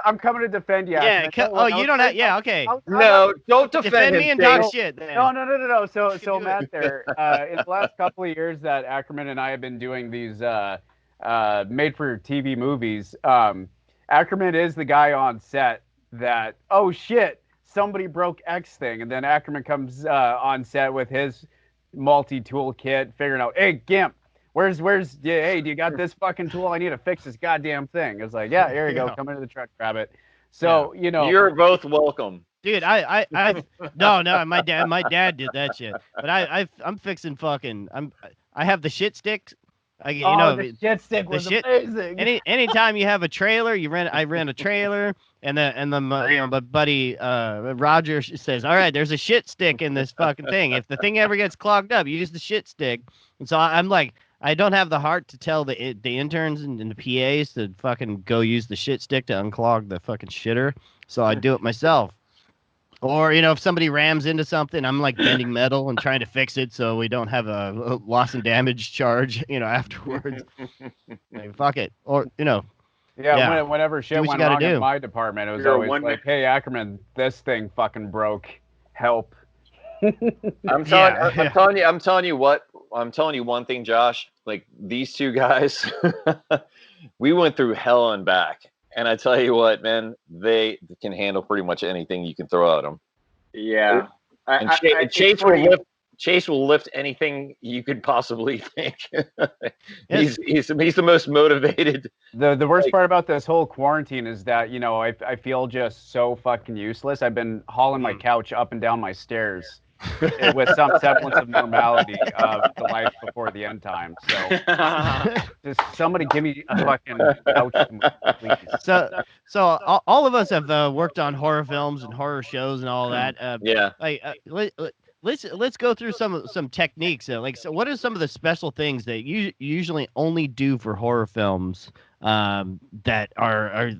[SPEAKER 3] I'm coming to defend you.
[SPEAKER 1] Yeah. You don't have. Yeah. Okay.
[SPEAKER 4] No, don't defend
[SPEAKER 1] me and talk shit. Then.
[SPEAKER 3] No. So Matt, there. In the last couple of years that Ackerman and I have been doing these made-for-TV movies, Ackerman is the guy on set that, oh shit, somebody broke X thing, and then Ackerman comes on set with his multi-tool kit, figuring out, hey, Gimp, hey, do you got this fucking tool? I need to fix this goddamn thing. It's like, yeah, here you go, come into the truck, grab it. So,
[SPEAKER 4] you're both welcome.
[SPEAKER 1] Dude, I no, my dad did that shit. But I'm fixing fucking, I have the shit stick.
[SPEAKER 3] The shit stick was amazing.
[SPEAKER 1] Anytime you have a trailer, I rent a trailer, and my buddy Roger says, all right, there's a shit stick in this fucking thing. If the thing ever gets clogged up, use the shit stick. And so I'm like, I don't have the heart to tell the interns and the PAs to fucking go use the shit stick to unclog the fucking shitter. So I do it myself. Or, if somebody rams into something, I'm like bending metal and trying to fix it so we don't have a loss and damage charge, afterwards. Like, fuck it. Or,
[SPEAKER 3] Yeah, whenever shit went wrong in my department, it was always like, hey, Ackerman, this thing fucking broke. Help.
[SPEAKER 4] I'm telling you one thing, Josh. Like, these two guys, we went through hell and back. And I tell you what, man, they can handle pretty much anything you can throw at them.
[SPEAKER 2] Yeah.
[SPEAKER 4] Chase will lift anything you could possibly think. He's the most motivated.
[SPEAKER 3] The worst part about this whole quarantine is that, I feel just so fucking useless. I've been hauling my couch up and down my stairs with some semblance of normality of the life before the end time. So just somebody give me a fucking couch, please.
[SPEAKER 1] So all of us have worked on horror films and horror shows and all that. Let's go through some techniques. So what are some of the special things that you usually only do for horror films that are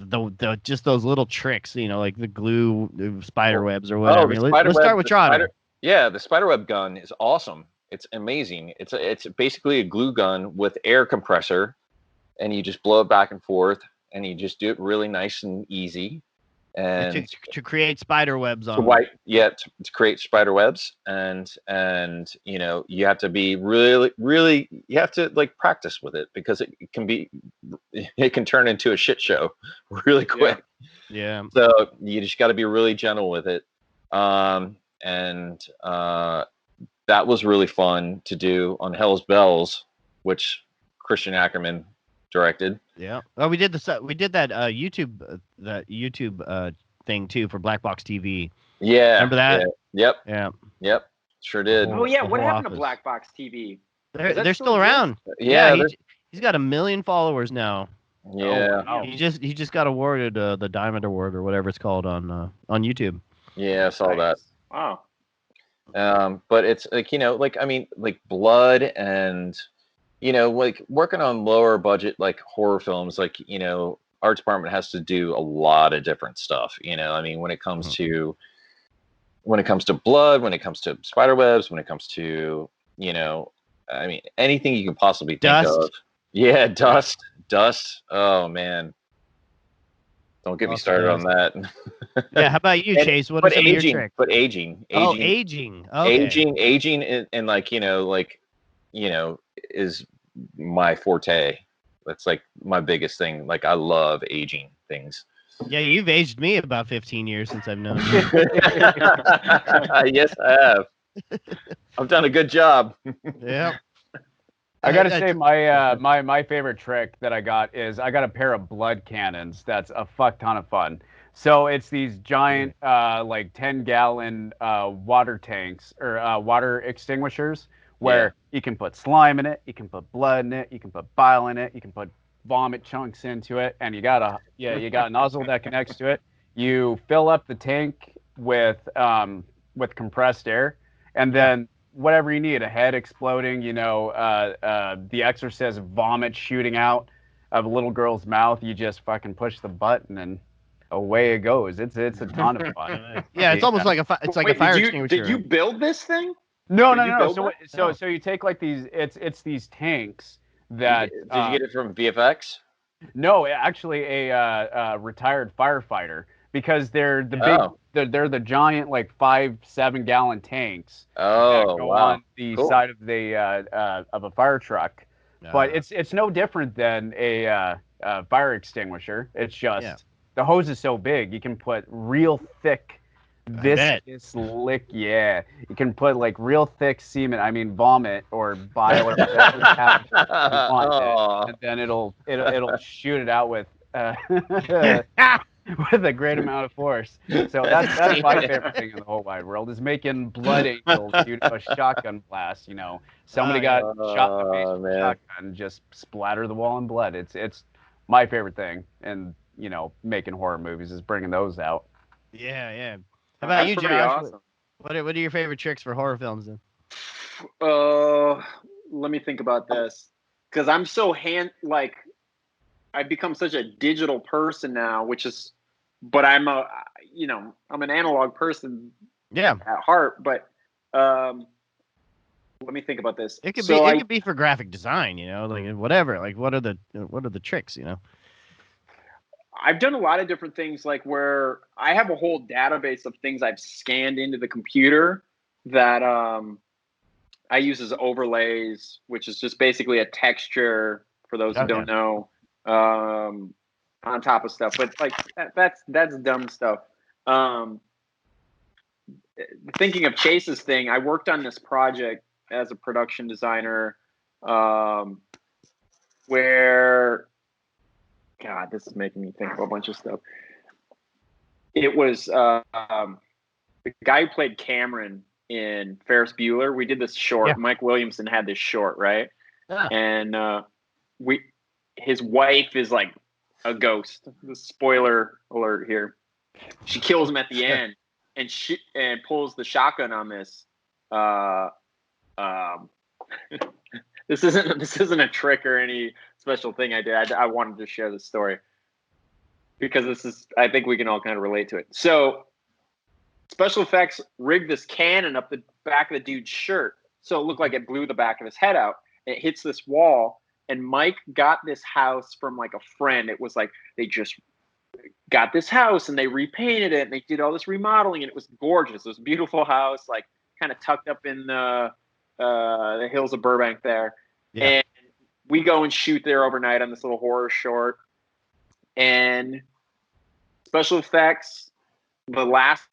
[SPEAKER 1] just those little tricks, like the glue, the spider webs or whatever? Let's start with Trotter.
[SPEAKER 4] Yeah, the spiderweb gun is awesome. It's amazing. It's basically a glue gun with air compressor, and you just blow it back and forth, and you just do it really nice and easy. And
[SPEAKER 1] to create spider webs on
[SPEAKER 4] to create spider webs, and you have to be really you have to like practice with it, because it can turn into a shit show really quick.
[SPEAKER 1] Yeah.
[SPEAKER 4] So you just got to be really gentle with it. And that was really fun to do on Hell's Bells, which Christian Ackerman directed.
[SPEAKER 1] Yeah. Well, we did that YouTube thing too for Black Box TV.
[SPEAKER 4] Yeah.
[SPEAKER 1] Remember that?
[SPEAKER 4] Yeah. Yep.
[SPEAKER 1] Yeah.
[SPEAKER 4] Yep. Sure did.
[SPEAKER 2] Oh yeah. What happened to Black Box TV?
[SPEAKER 1] They're still around.
[SPEAKER 4] Yeah.
[SPEAKER 1] He's got 1 million followers now.
[SPEAKER 4] Yeah.
[SPEAKER 1] Oh, he just got awarded the Diamond Award or whatever it's called on YouTube.
[SPEAKER 4] Yeah, I saw that.
[SPEAKER 2] Wow.
[SPEAKER 4] But it's like blood and like working on lower budget like horror films, like our department has to do a lot of different stuff. When it comes to blood, when it comes to spider webs, when it comes to anything you can possibly think of. Yeah, dust. Oh man. Don't get me started on that.
[SPEAKER 1] Yeah, how about you, Chase? What are some of your tricks?
[SPEAKER 4] But aging.
[SPEAKER 1] Oh, aging. Okay.
[SPEAKER 4] Aging, and is my forte. That's like my biggest thing. Like, I love aging things.
[SPEAKER 1] Yeah, you've aged me about 15 years since I've known you.
[SPEAKER 4] Yes, I have. I've done a good job.
[SPEAKER 1] Yeah.
[SPEAKER 3] I gotta say, my favorite trick that I got is I got a pair of blood cannons. That's a fuck ton of fun. So it's these giant, like 10-gallon water tanks or water extinguishers where you can put slime in it, you can put blood in it, you can put bile in it, you can put vomit chunks into it, and you got a nozzle that connects to it. You fill up the tank with compressed air, and then whatever you need, a head exploding, the Exorcist vomit shooting out of a little girl's mouth. You just fucking push the button and away it goes. It's a ton of fun.
[SPEAKER 1] Yeah, it's almost like a fire extinguisher.
[SPEAKER 2] Did you build this thing?
[SPEAKER 3] No. So you take like these. It's these tanks that.
[SPEAKER 4] Did you get it from VFX?
[SPEAKER 3] No, actually a retired firefighter, because they're the big. They're the giant like 5-7 gallon tanks that go on the side of the of a fire truck. But it's no different than a fire extinguisher. It's just the hose is so big you can put real thick viscous slick. Yeah, you can put like real thick semen. I mean vomit or bile or whatever you want, and then it'll shoot it out with. With a great amount of force. So that's my favorite thing in the whole wide world, is making blood angels shoot a shotgun blast. Somebody got shot in the face with a shotgun, just splatter the wall in blood. It's my favorite thing, and making horror movies is bringing those out.
[SPEAKER 1] Yeah. How about you, Josh? Awesome. What are your favorite tricks for horror films then?
[SPEAKER 2] Let me think about this, because I'm so I've become such a digital person now, but I'm I'm an analog person at heart, but let me think about this.
[SPEAKER 1] It could be for graphic design, like whatever. Like what are the tricks,
[SPEAKER 2] I've done a lot of different things, like where I have a whole database of things I've scanned into the computer that I use as overlays, which is just basically a texture, for those who don't know, on top of stuff. But like that's dumb stuff. Thinking of Chase's thing, I worked on this project as a production designer, where, God, this is making me think of a bunch of stuff. It was the guy who played Cameron in Ferris Bueller. We did this short. Yeah. Mike Williamson had this short, right? Ah. And his wife is like a ghost. The spoiler alert here. She kills him at the end, and pulls the shotgun on this. This isn't a trick or any special thing I did. I wanted to share this story because I think we can all kind of relate to it. So special effects rigged this cannon up the back of the dude's shirt, so it looked like it blew the back of his head out. It hits this wall, and Mike got this house from like a friend. It was like they just got this house and they repainted it and they did all this remodeling, and it was gorgeous. It was a beautiful house, like kind of tucked up in the hills of Burbank there. Yeah. And we go and shoot there overnight on this little horror short. And special effects, the last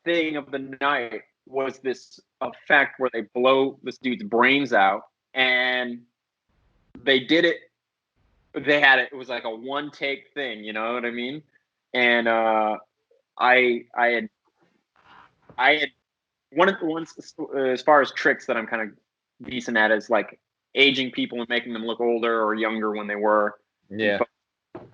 [SPEAKER 2] thing of the night was this effect where they blow this dude's brains out. And they did it. They had it. It was like a one take thing. You know what I mean? And I had one of the ones, as far as tricks that I'm kind of decent at, is like aging people and making them look older or younger when they were.
[SPEAKER 4] Yeah.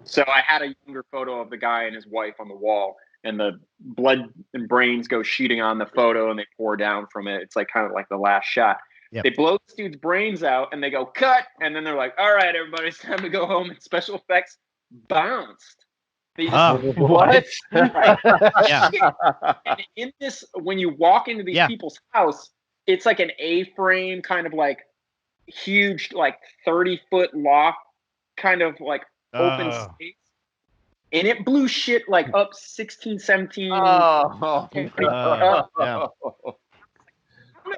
[SPEAKER 2] So I had a younger photo of the guy and his wife on the wall, and the blood and brains go shooting on the photo and they pour down from it. It's like kind of like the last shot. Yep. They blow this dude's brains out and they go cut, and then they're like, all right, everybody, it's time to go home. And special effects bounced. They just,
[SPEAKER 4] what?
[SPEAKER 2] Yeah. And in this, when you walk into these people's house, it's like an A-frame kind of like huge, like 30-foot loft kind of like open space. And it blew shit like up 16, 17.
[SPEAKER 4] Oh,
[SPEAKER 2] no.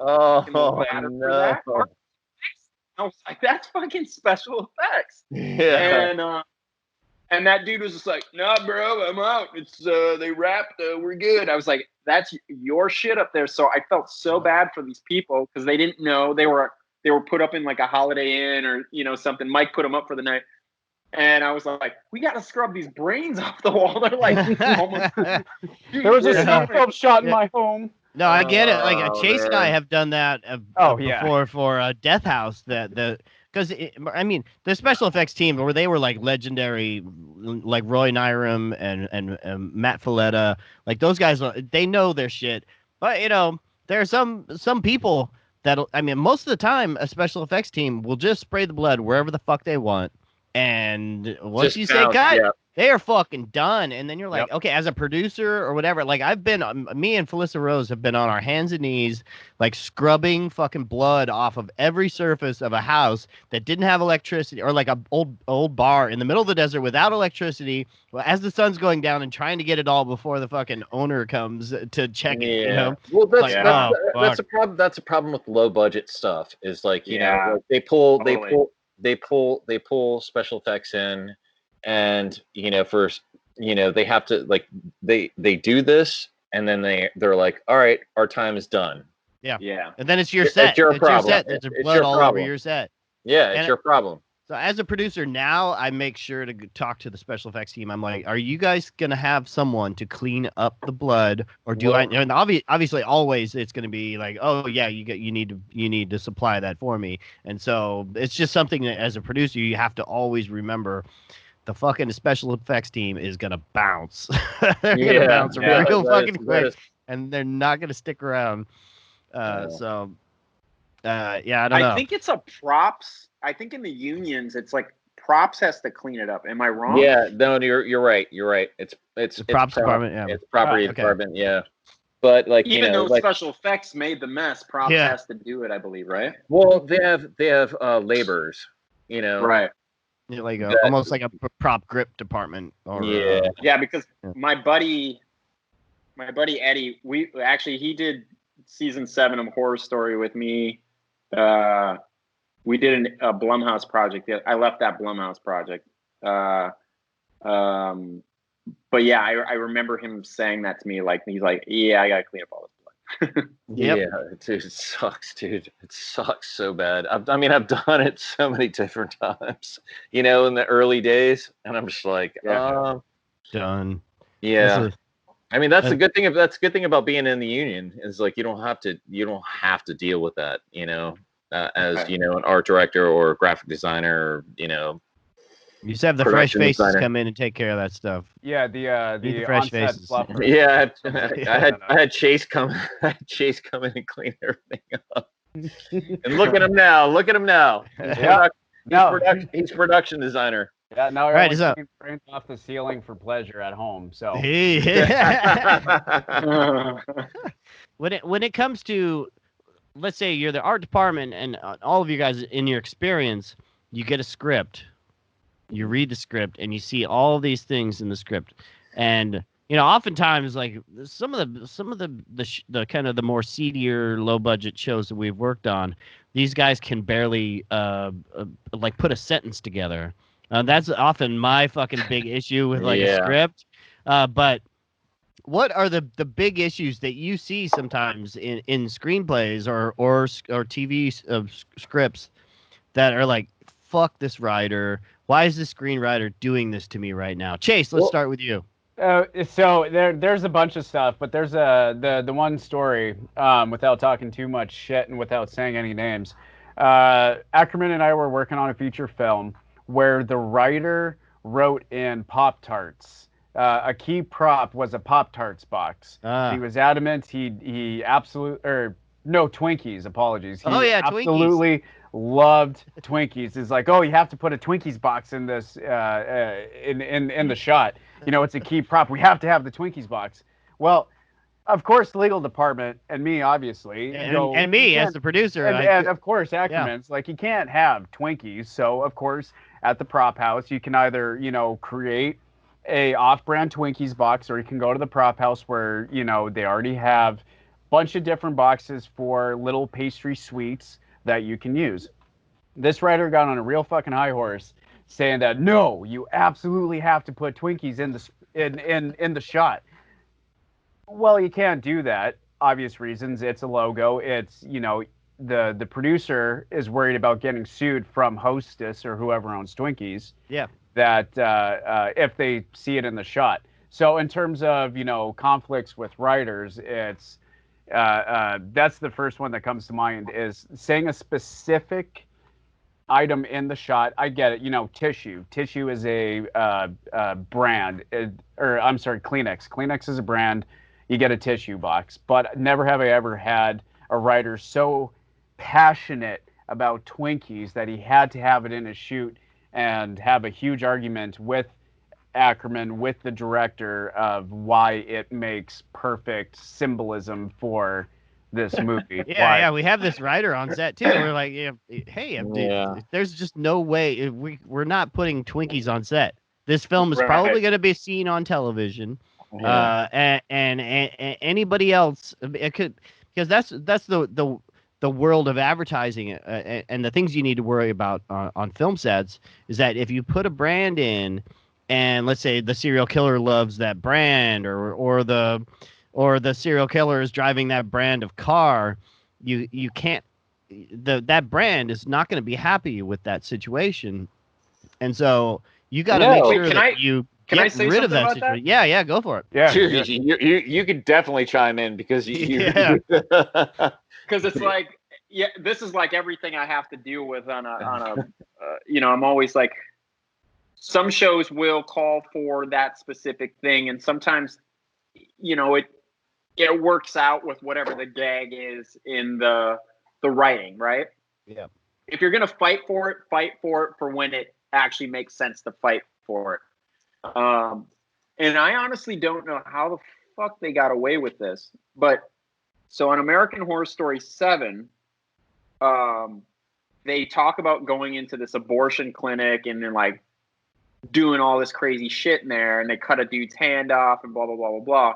[SPEAKER 2] That. I was like, that's fucking special effects.
[SPEAKER 4] Yeah.
[SPEAKER 2] And that dude was just like, nah, bro, I'm out. It's they wrapped. We're good. I was like, that's your shit up there. So I felt so bad for these people because they didn't know they were put up in like a Holiday Inn or something. Mike put them up for the night, and I was like, we got to scrub these brains off the wall. They're like, almost.
[SPEAKER 3] There was a Stockholm shot in my home.
[SPEAKER 1] No, I get it. Like
[SPEAKER 2] Oh,
[SPEAKER 1] Chase and I
[SPEAKER 2] man.
[SPEAKER 1] have done that
[SPEAKER 3] yeah.
[SPEAKER 1] before for Death House. Because I mean the special effects team where they were like legendary, like Roy Nyrum and Matt Falletta, like those guys, they know their shit. But there are some people that I mean most of the time a special effects team will just spray the blood wherever the fuck they want, and once
[SPEAKER 4] Just
[SPEAKER 1] you say
[SPEAKER 4] bounce,
[SPEAKER 1] cut,
[SPEAKER 4] yeah.
[SPEAKER 1] they are fucking done. And then you're like,
[SPEAKER 3] Yep.
[SPEAKER 1] okay, as a producer or whatever, like I've been, me and Felissa Rose have been on our hands and knees, like scrubbing fucking blood off of every surface of a house that didn't have electricity, or like a old bar in the middle of the desert without electricity, as the sun's going down, and trying to get it all before the fucking owner comes to check it.
[SPEAKER 4] Yeah. Well, that's
[SPEAKER 1] Like,
[SPEAKER 2] Yeah.
[SPEAKER 4] that's a problem. That's a problem with low budget stuff. Is like
[SPEAKER 2] Yeah,
[SPEAKER 4] like they pull special effects in, and for they have to like they do this, and then they're like, all right, our time is done.
[SPEAKER 2] yeah.
[SPEAKER 1] And then it's your
[SPEAKER 4] It's
[SPEAKER 1] set.
[SPEAKER 4] your
[SPEAKER 1] It's
[SPEAKER 4] problem.
[SPEAKER 1] your set. There's
[SPEAKER 4] It's
[SPEAKER 1] blood
[SPEAKER 4] your
[SPEAKER 1] all over
[SPEAKER 4] problem.
[SPEAKER 1] your set.
[SPEAKER 4] Yeah, it's
[SPEAKER 1] And
[SPEAKER 4] your problem.
[SPEAKER 1] So as a producer now, I make sure to talk to the special effects team. I'm like, are you guys gonna have someone to clean up the blood, or do I? And obviously, always it's gonna be like, oh yeah, you need to supply that for me. And so it's just something that as a producer you have to always remember. The fucking special effects team is gonna bounce. They're gonna bounce real fucking quick, and they're not gonna stick around. So yeah, I don't know.
[SPEAKER 2] I think it's a props. I think in the unions, it's like props has to clean it up. Am I wrong?
[SPEAKER 4] Yeah, no, you're right. You're right. It's
[SPEAKER 1] the props department. Yeah,
[SPEAKER 4] it's property
[SPEAKER 1] okay.
[SPEAKER 4] department. Yeah, but like
[SPEAKER 2] Even though
[SPEAKER 4] like,
[SPEAKER 2] special effects made the mess, props has to do it. I believe, right?
[SPEAKER 4] well, they have laborers.
[SPEAKER 2] Right.
[SPEAKER 1] Yeah, like almost like a prop grip department. Or,
[SPEAKER 2] yeah, because my buddy Eddie, he did season 7 of Horror Story with me. We did a Blumhouse project. I left that Blumhouse project. But yeah, I remember him saying that to me. Like he's like, yeah, I gotta clean up all this blood.
[SPEAKER 1] Yep.
[SPEAKER 4] Yeah, dude, it sucks, dude. It sucks so bad. I've done it so many different times, in the early days, and I'm just like,
[SPEAKER 1] done.
[SPEAKER 4] Yeah. I mean, that's the good thing. That's a good thing about being in the union is like you don't have to deal with that, as an art director or graphic designer,
[SPEAKER 1] You just have the fresh faces come in and take care of that stuff.
[SPEAKER 3] Yeah, the
[SPEAKER 1] fresh
[SPEAKER 3] on-set
[SPEAKER 1] faces.
[SPEAKER 3] fluffer.
[SPEAKER 4] Yeah, I had Chase come. I had Chase come in and clean everything up. And look at him now. Look at him now. He's production designer.
[SPEAKER 3] Yeah, now
[SPEAKER 1] Right,
[SPEAKER 3] he's framed off the ceiling for pleasure at home. So
[SPEAKER 1] when it comes to, let's say you're the art department and all of you guys in your experience, you get a script. You read the script and you see all these things in the script, and oftentimes like some of the kind of the more seedier, low budget shows that we've worked on, these guys can barely like put a sentence together. That's often my fucking big issue with like a script. But what are the big issues that you see sometimes in screenplays or TV scripts that are like, fuck this writer? Why is this screenwriter doing this to me right now? Chase, let's start with you.
[SPEAKER 3] So there's a bunch of stuff, but there's the one story, without talking too much shit and without saying any names. Ackerman and I were working on a feature film where the writer wrote in Pop-Tarts. A key prop was a Pop-Tarts box. He was adamant. He Twinkies. Apologies. He absolutely
[SPEAKER 1] Twinkies.
[SPEAKER 3] Loved Twinkies. It's like, oh, you have to put a Twinkies box in this in the shot. It's a key prop. We have to have the Twinkies box. Well, of course, the legal department and me, obviously,
[SPEAKER 1] and me as the producer,
[SPEAKER 3] and of course, Ackerman's like, you can't have Twinkies. So of course, at the prop house, you can either create a off-brand Twinkies box, or you can go to the prop house where they already have a bunch of different boxes for little pastry sweets that you can use. This writer got on a real fucking high horse saying that no, you absolutely have to put Twinkies in the shot. Well, you can't do that. Obvious reasons. It's a logo. It's the producer is worried about getting sued from Hostess or whoever owns Twinkies.
[SPEAKER 1] Yeah.
[SPEAKER 3] That if they see it in the shot. So in terms of conflicts with writers, That's the first one that comes to mind, is saying a specific item in the shot. I get it. Tissue. Tissue is a brand. Or I'm sorry, Kleenex. Kleenex is a brand. You get a tissue box. But never have I ever had a writer so passionate about Twinkies that he had to have it in his shoot and have a huge argument with Ackerman, with the director, of why it makes perfect symbolism for this movie.
[SPEAKER 1] Yeah, we have this writer on set too. We're like, hey, there's just no way we're not putting Twinkies on set. This film is probably going to be seen on television, and anybody else, it could, because that's the world of advertising, and the things you need to worry about on film sets is that if you put a brand in, and let's say the serial killer loves that brand, or the serial killer is driving that brand of car, you can't, that brand is not going to be happy with that situation, and so you got to make sure that you get rid of that situation. Yeah, go for it.
[SPEAKER 4] Yeah, you could definitely chime in because because
[SPEAKER 2] it's like, this is like everything I have to deal with on a I'm always like, some shows will call for that specific thing, and sometimes it works out with whatever the gag is in the writing, right?
[SPEAKER 1] Yeah.
[SPEAKER 2] If you're gonna fight for it for when it actually makes sense to fight for it. And I honestly don't know how the fuck they got away with this, but so on American Horror Story 7, they talk about going into this abortion clinic and they're like doing all this crazy shit in there, and they cut a dude's hand off and blah blah blah blah blah.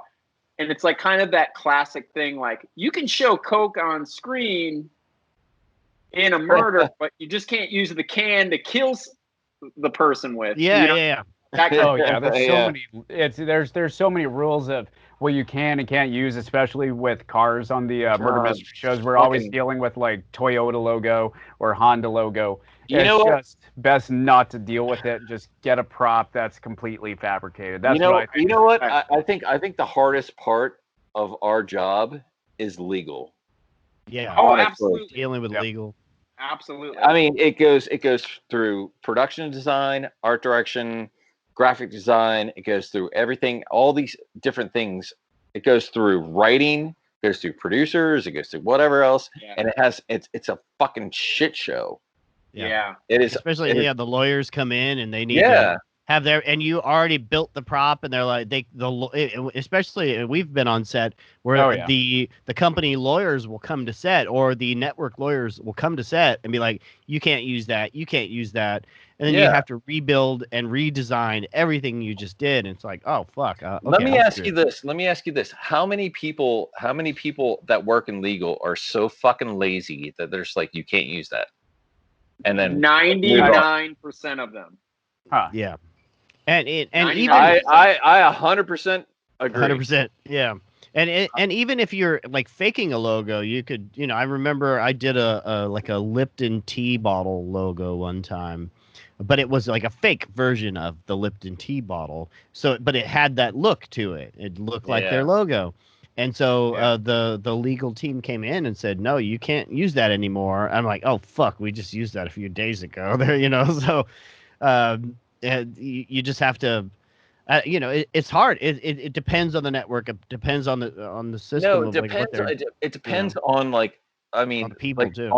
[SPEAKER 2] And it's like kind of that classic thing, like you can show coke on screen in a murder, but you just can't use the can to kill the person with.
[SPEAKER 1] Yeah.
[SPEAKER 3] There's so many. There's so many rules of what you can and can't use, especially with cars on the murder mystery shows. We're always dealing with like Toyota logo or Honda logo. It's just best not to deal with it. Just get a prop that's completely fabricated. That's what I think.
[SPEAKER 4] You know what? I think the hardest part of our job is legal.
[SPEAKER 1] Yeah.
[SPEAKER 2] Oh, absolutely.
[SPEAKER 1] Dealing with legal.
[SPEAKER 2] Absolutely.
[SPEAKER 4] I mean, it goes through production design, art direction, graphic design. It goes through everything, all these different things. It goes through writing, goes through producers, it goes through whatever else, and it's a fucking shit show.
[SPEAKER 2] Yeah.
[SPEAKER 4] It is.
[SPEAKER 1] Especially the lawyers come in and they need to have and you already built the prop, and they're like especially we've been on set where the company lawyers will come to set, or the network lawyers will come to set and be like, you can't use that, and then you have to rebuild and redesign everything you just did, and it's like, oh fuck.
[SPEAKER 4] Let me ask you this: how many people that work in legal are so fucking lazy that they're just like, you can't use that? And then
[SPEAKER 2] 99% of them.
[SPEAKER 3] Huh.
[SPEAKER 1] Yeah. And even
[SPEAKER 4] I 100% agree.
[SPEAKER 1] 100%. Yeah. And even if you're like faking a logo, you could, I remember I did a Lipton tea bottle logo one time, but it was like a fake version of the Lipton tea bottle. So, but it had that look to it. It looked like their logo. And so the legal team came in and said, no, you can't use that anymore. I'm like, oh, fuck, we just used that a few days ago there, so you just have to, it's hard. It depends on the network. It depends on the system.
[SPEAKER 4] No, it depends. It depends on on people too.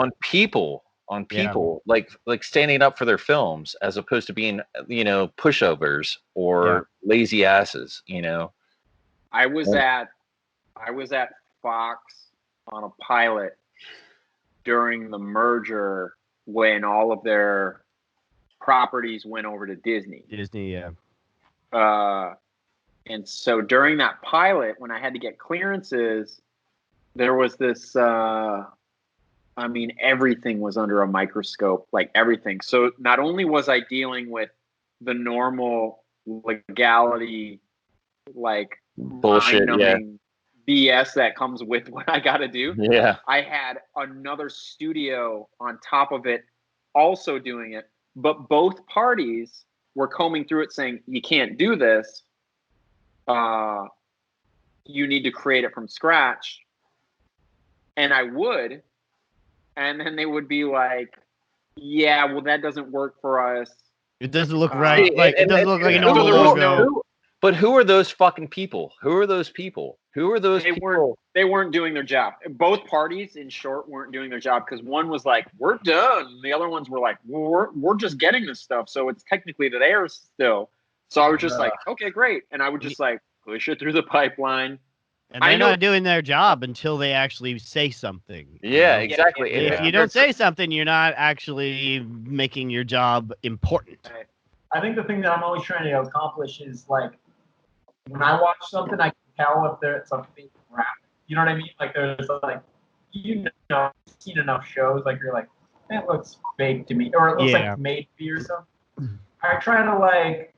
[SPEAKER 4] On people, like standing up for their films as opposed to being, pushovers or lazy asses,
[SPEAKER 2] I was at Fox on a pilot during the merger when all of their properties went over to Disney. And so during that pilot, when I had to get clearances, there was this, everything was under a microscope, like everything. So not only was I dealing with the normal legality, like
[SPEAKER 4] bullshit,
[SPEAKER 2] BS that comes with what I got to do.
[SPEAKER 4] Yeah.
[SPEAKER 2] I had another studio on top of it also doing it, but both parties were combing through it saying, you can't do this. You need to create it from scratch. And I would, and then they would be like, yeah, well, that doesn't work for us.
[SPEAKER 1] It doesn't look right. Like, it doesn't look like a
[SPEAKER 2] so
[SPEAKER 1] normal
[SPEAKER 2] there was
[SPEAKER 1] logo.
[SPEAKER 4] But who are those fucking people? Who are those people? Who are those people?
[SPEAKER 2] They weren't doing their job. Both parties, in short, weren't doing their job because one was like, we're done. The other ones were like, well, we're just getting this stuff. So it's technically theirs still. So I was just like, okay, great. And I would just like push it through the pipeline.
[SPEAKER 1] And they're not doing their job until they actually say something.
[SPEAKER 4] Yeah, exactly.
[SPEAKER 1] If you don't say something, you're not actually making your job important.
[SPEAKER 5] I think the thing that I'm always trying to accomplish is like, when I watch something, I can tell if there's a fake graphic. You know what I mean? Like there's like, you know, you've seen enough shows, like you're like, that looks fake to me, or it looks like made to be or something. I try to like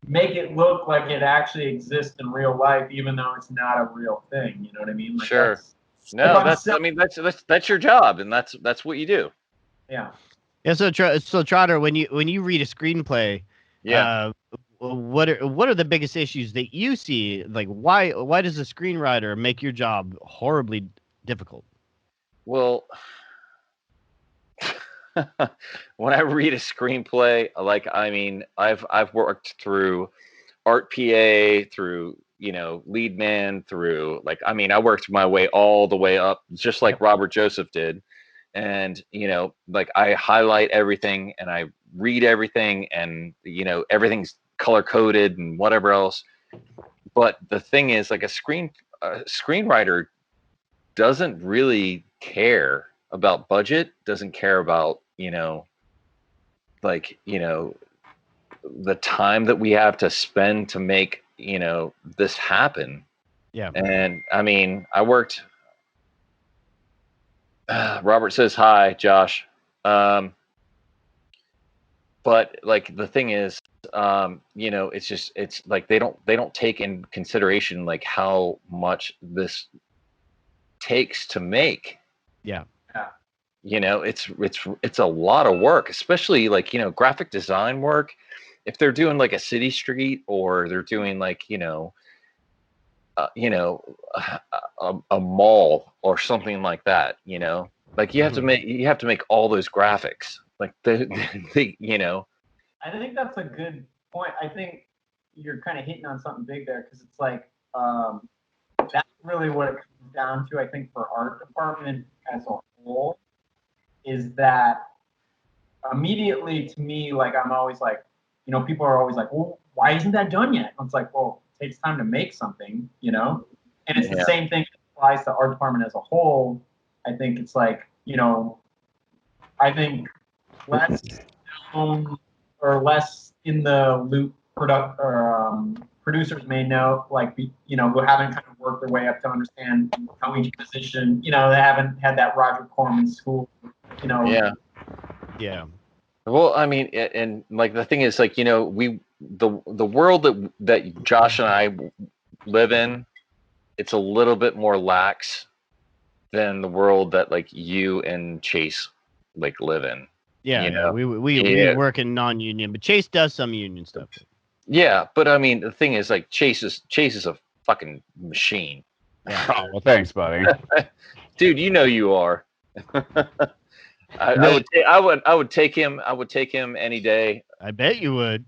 [SPEAKER 5] make it look like it actually exists in real life, even though it's not a real thing. You know what I mean? Like
[SPEAKER 4] sure. That's your job, and that's what you do.
[SPEAKER 5] Yeah.
[SPEAKER 1] Yeah. So Trotter, when you read a screenplay, what are the biggest issues that you see? Like, why does a screenwriter make your job horribly difficult?
[SPEAKER 4] Well, when I read a screenplay, like, I mean, I've worked through art PA, through, you know, lead man, through, like, I mean, I worked my way all the way up, just like Robert Joseph did. And, you know, like, I highlight everything and I read everything, and, you know, everything's color coded and whatever else. But the thing is, like, a screenwriter doesn't really care about budget, doesn't care about, you know, like, you know, the time that we have to spend to make, you know, this happen.
[SPEAKER 1] Yeah.
[SPEAKER 4] And I mean, I worked, Robert says hi, Josh. But like, the thing is, you know, it's like they don't take in consideration like how much this takes to make.
[SPEAKER 1] Yeah.
[SPEAKER 4] You know, it's a lot of work, especially like, you know, graphic design work. If they're doing like a city street, or they're doing like, you know, a mall or something like that, you know, like you have to make all those graphics, like the you know.
[SPEAKER 5] I think that's a good point. I think you're kind of hitting on something big there, because it's like that's really what it comes down to. I think for art department as a whole, is that immediately to me, like, I'm always like, you know, people are always like, well, why isn't that done yet? And it's like, well, it takes time to make something, you know? And it's the same thing that applies to art department as a whole. I think it's like, you know, I think less known or less in the loop producers may know, like, you know, who haven't kind of worked their way up to understand how each position, you know, they haven't had that Roger Corman school, you know.
[SPEAKER 1] Yeah.
[SPEAKER 4] Well, I mean, and like, the thing is, like, you know, the world that Josh and I live in, it's a little bit more lax than the world that like you and Chase like live in.
[SPEAKER 1] Yeah,
[SPEAKER 4] you know?
[SPEAKER 1] we work in non-union, but Chase does some union stuff.
[SPEAKER 4] Yeah, but I mean, the thing is, like, Chase is a fucking machine.
[SPEAKER 3] Yeah. Oh, well, thanks, buddy.
[SPEAKER 4] Dude, you know you are. I would take him. I would take him any day.
[SPEAKER 1] I bet you would.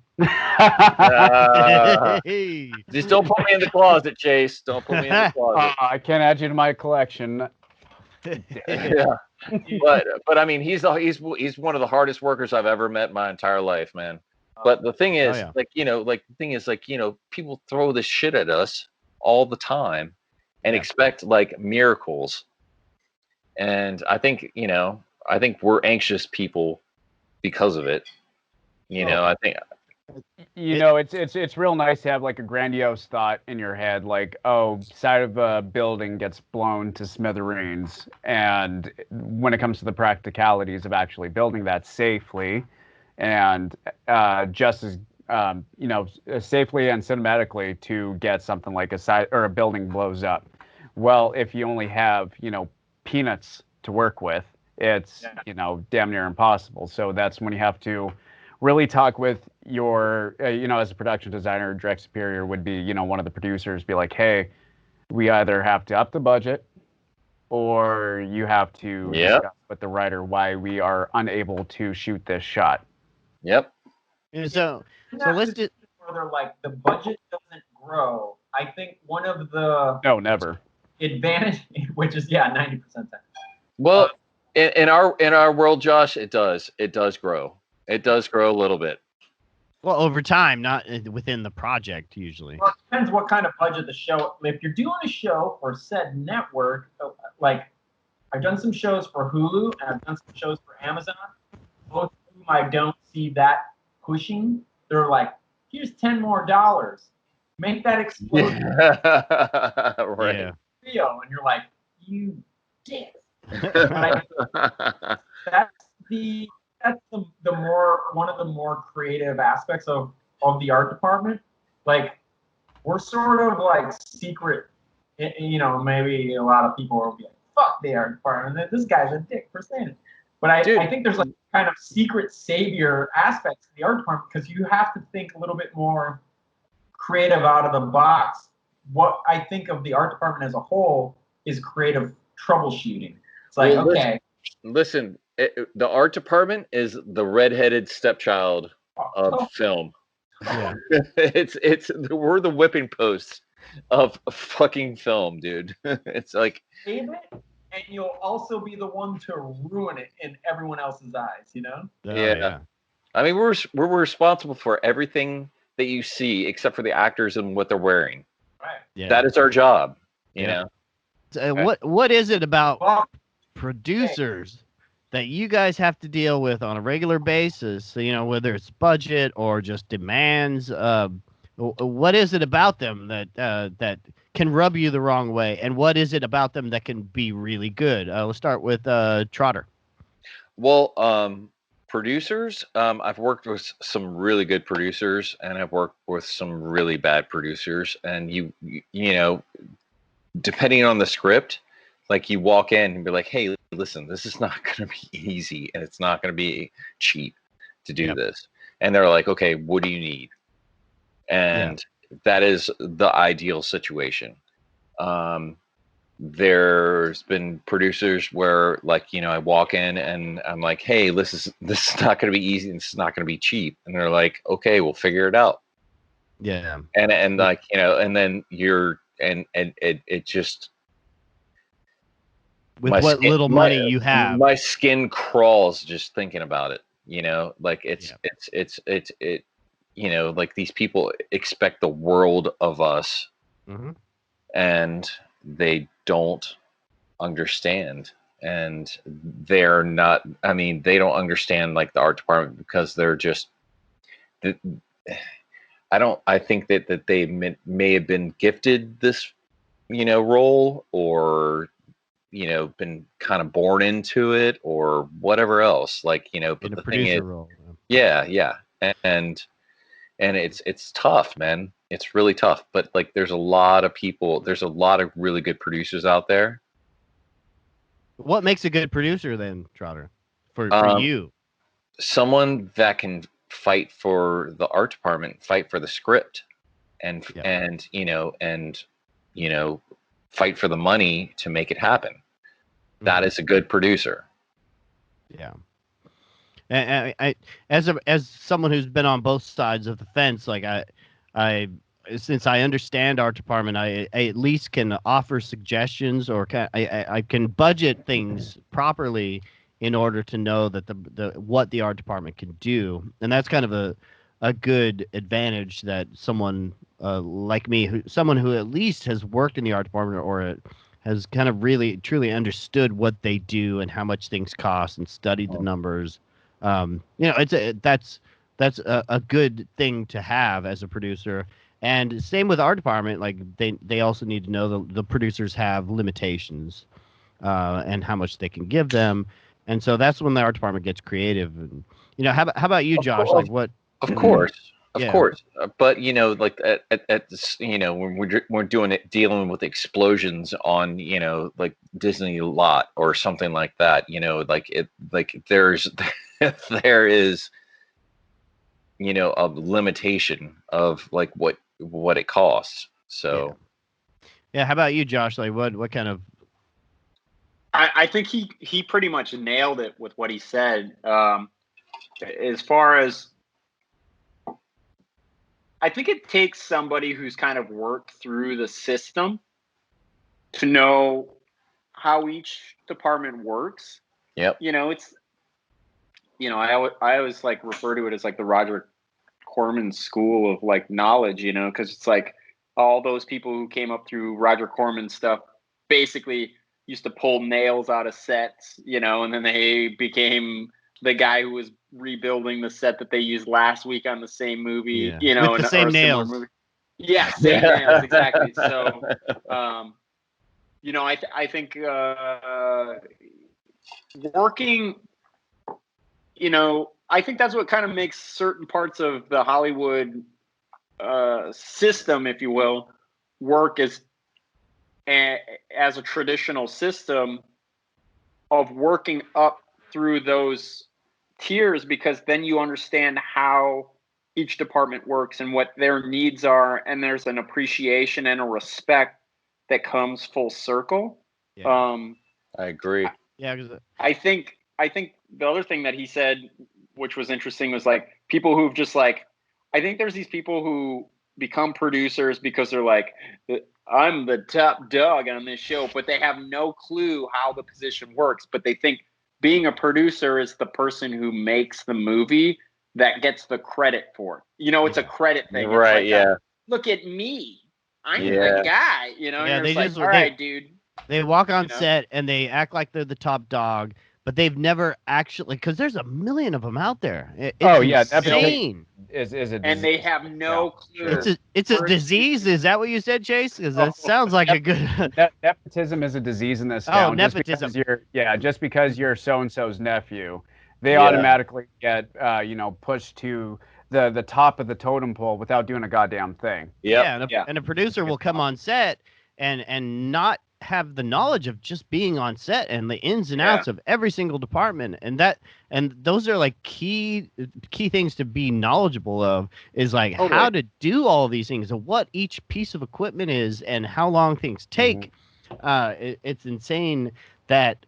[SPEAKER 4] Just don't put me in the closet, Chase. Don't put me in the closet.
[SPEAKER 3] I can't add you to my collection.
[SPEAKER 4] Yeah, but I mean, he's one of the hardest workers I've ever met in my entire life, man. But the thing is, like, you know, like, the thing is, like, you know, people throw this shit at us all the time and expect like miracles. And I think, you know, we're anxious people because of it. You know, I think,
[SPEAKER 3] you know, it's real nice to have like a grandiose thought in your head, like, oh, side of a building gets blown to smithereens, and when it comes to the practicalities of actually building that safely, and just as you know, safely and cinematically, to get something like a side or a building blows up. Well, if you only have, you know, peanuts to work with, it's you know, damn near impossible. So that's when you have to really talk with your, you know, as a production designer, direct superior would be, you know, one of the producers, be like, hey, we either have to up the budget, or you have to
[SPEAKER 4] Yep.
[SPEAKER 3] discuss with the writer why we are unable to shoot this shot.
[SPEAKER 4] Yep.
[SPEAKER 1] And so
[SPEAKER 5] Not
[SPEAKER 1] let's
[SPEAKER 5] just
[SPEAKER 1] just
[SPEAKER 5] where they're like the budget doesn't grow. I think one of the
[SPEAKER 3] No, never.
[SPEAKER 5] advantage, which is 90%.
[SPEAKER 4] Well, in our world, Josh, it does grow. It does grow a little bit.
[SPEAKER 1] well over time, not within the project usually.
[SPEAKER 5] Well, it depends what kind of budget the show. If you're doing a show for said network, like I've done some shows for Hulu and I've done some shows for Amazon. Both of whom I don't see that pushing. They're like, here's $10 more. Make that explode.
[SPEAKER 4] Right.
[SPEAKER 1] Yeah.
[SPEAKER 5] Video, and you're like, you dick. That's the more one of the more creative aspects of the art department. Like we're sort of like secret, maybe a lot of people will be like, fuck the art department, and this guy's a dick for saying it. But I think there's like kind of secret savior aspects to the art department because you have to think a little bit more creative out of the box. What I think of the art department as a whole is creative troubleshooting. It's like, okay.
[SPEAKER 4] Listen, the art department is the redheaded stepchild of film.
[SPEAKER 1] Yeah.
[SPEAKER 4] We're the whipping posts of fucking film, dude. It's like
[SPEAKER 5] save it, and you'll also be the one to ruin it in everyone else's eyes,
[SPEAKER 4] Yeah. I mean, we're responsible for everything that you see except for the actors and what they're wearing.
[SPEAKER 5] Right.
[SPEAKER 1] Yeah.
[SPEAKER 4] That is our job, you know.
[SPEAKER 1] So, what is it about producers that you guys have to deal with on a regular basis? Whether it's budget or just demands. What is it about them that can rub you the wrong way, and what is it about them that can be really good? Let's start with Trotter.
[SPEAKER 4] Well, producers. I've worked with some really good producers, and I've worked with some really bad producers. And you know, depending on the script, like you walk in and be like, "Hey, listen, this is not going to be easy, and it's not going to be cheap to do this." And they're like, "Okay, what do you need?" And that is the ideal situation. There's been producers where, like, I walk in and I'm like, "Hey, this is not going to be easy, and this is not going to be cheap," and they're like, "Okay, we'll figure it out."
[SPEAKER 1] Yeah.
[SPEAKER 4] And like, and then it just
[SPEAKER 1] with what little money you have,
[SPEAKER 4] my skin crawls just thinking about it. Like it's like these people expect the world of us, and they don't understand, and they're not. I mean, they don't understand like the art department because they're just. I think that they may have been gifted this, role, or been kind of born into it, or whatever else. Like, but
[SPEAKER 1] in a
[SPEAKER 4] the
[SPEAKER 1] producer
[SPEAKER 4] thing is,
[SPEAKER 1] role.
[SPEAKER 4] yeah, and it's tough, man. It's really tough. But like, there's a lot of really good producers out there.
[SPEAKER 1] What makes a good producer then, Trotter, for you?
[SPEAKER 4] Someone that can fight for the art department, fight for the script, and fight for the money to make it happen. That is a good producer.
[SPEAKER 1] Yeah. And I as someone who's been on both sides of the fence, like I since I understand art department, I at least can offer suggestions, or I can budget things properly in order to know that what the art department can do, and that's kind of a good advantage that someone like me, someone who at least has worked in the art department or has kind of really truly understood what they do and how much things cost and studied the numbers. That's a good thing to have as a producer. And same with art department, like they also need to know the producers have limitations and how much they can give them. And so that's when the art department gets creative. And how about you, Josh? Like what?
[SPEAKER 4] Of course. But like at this, when we're dealing with explosions on, like Disney lot or something like that, there's there is, a limitation of like what it costs. So
[SPEAKER 1] yeah. How about you, Josh? Like what kind of
[SPEAKER 2] I think he pretty much nailed it with what he said. As far as, I think it takes somebody who's kind of worked through the system to know how each department works.
[SPEAKER 4] Yep.
[SPEAKER 2] It's, I always like refer to it as like the Roger Corman school of like knowledge, because it's like all those people who came up through Roger Corman stuff basically used to pull nails out of sets, and then they became the guy who was rebuilding the set that they used last week on the same movie,
[SPEAKER 1] with the same nails.
[SPEAKER 2] Yeah, same nails, exactly. So, I think working, I think that's what kind of makes certain parts of the Hollywood system, if you will, work as a traditional system of working up through those tiers, because then you understand how each department works and what their needs are, and there's an appreciation and a respect that comes full circle.
[SPEAKER 1] Yeah.
[SPEAKER 4] I agree.
[SPEAKER 2] I think the other thing that he said, which was interesting, was like people who've just like, I think there's these people who become producers because they're like, I'm the top dog on this show, but they have no clue how the position works. But they think being a producer is the person who makes the movie that gets the credit for it. It's a credit thing.
[SPEAKER 4] Right.
[SPEAKER 2] It's
[SPEAKER 4] like,
[SPEAKER 2] look at me. I'm the guy.
[SPEAKER 1] Yeah,
[SPEAKER 2] they just, all right, dude.
[SPEAKER 1] They walk on set and they act like they're the top dog, but they've never actually, because there's a million of them out there. It's insane.
[SPEAKER 3] Is a disease.
[SPEAKER 2] And they have no clue.
[SPEAKER 1] It's a disease. Is that what you said, Chase? Because that sounds like a good.
[SPEAKER 3] Nepotism is a disease in this town.
[SPEAKER 1] Nepotism.
[SPEAKER 3] Just because you're so and so's nephew, they automatically get pushed to the top of the totem pole without doing a goddamn thing.
[SPEAKER 1] And a producer will come on set and not have the knowledge of just being on set and the ins and outs of every single department, and those are like key things to be knowledgeable of, is like how to do all these things and what each piece of equipment is and how long things take. It's insane that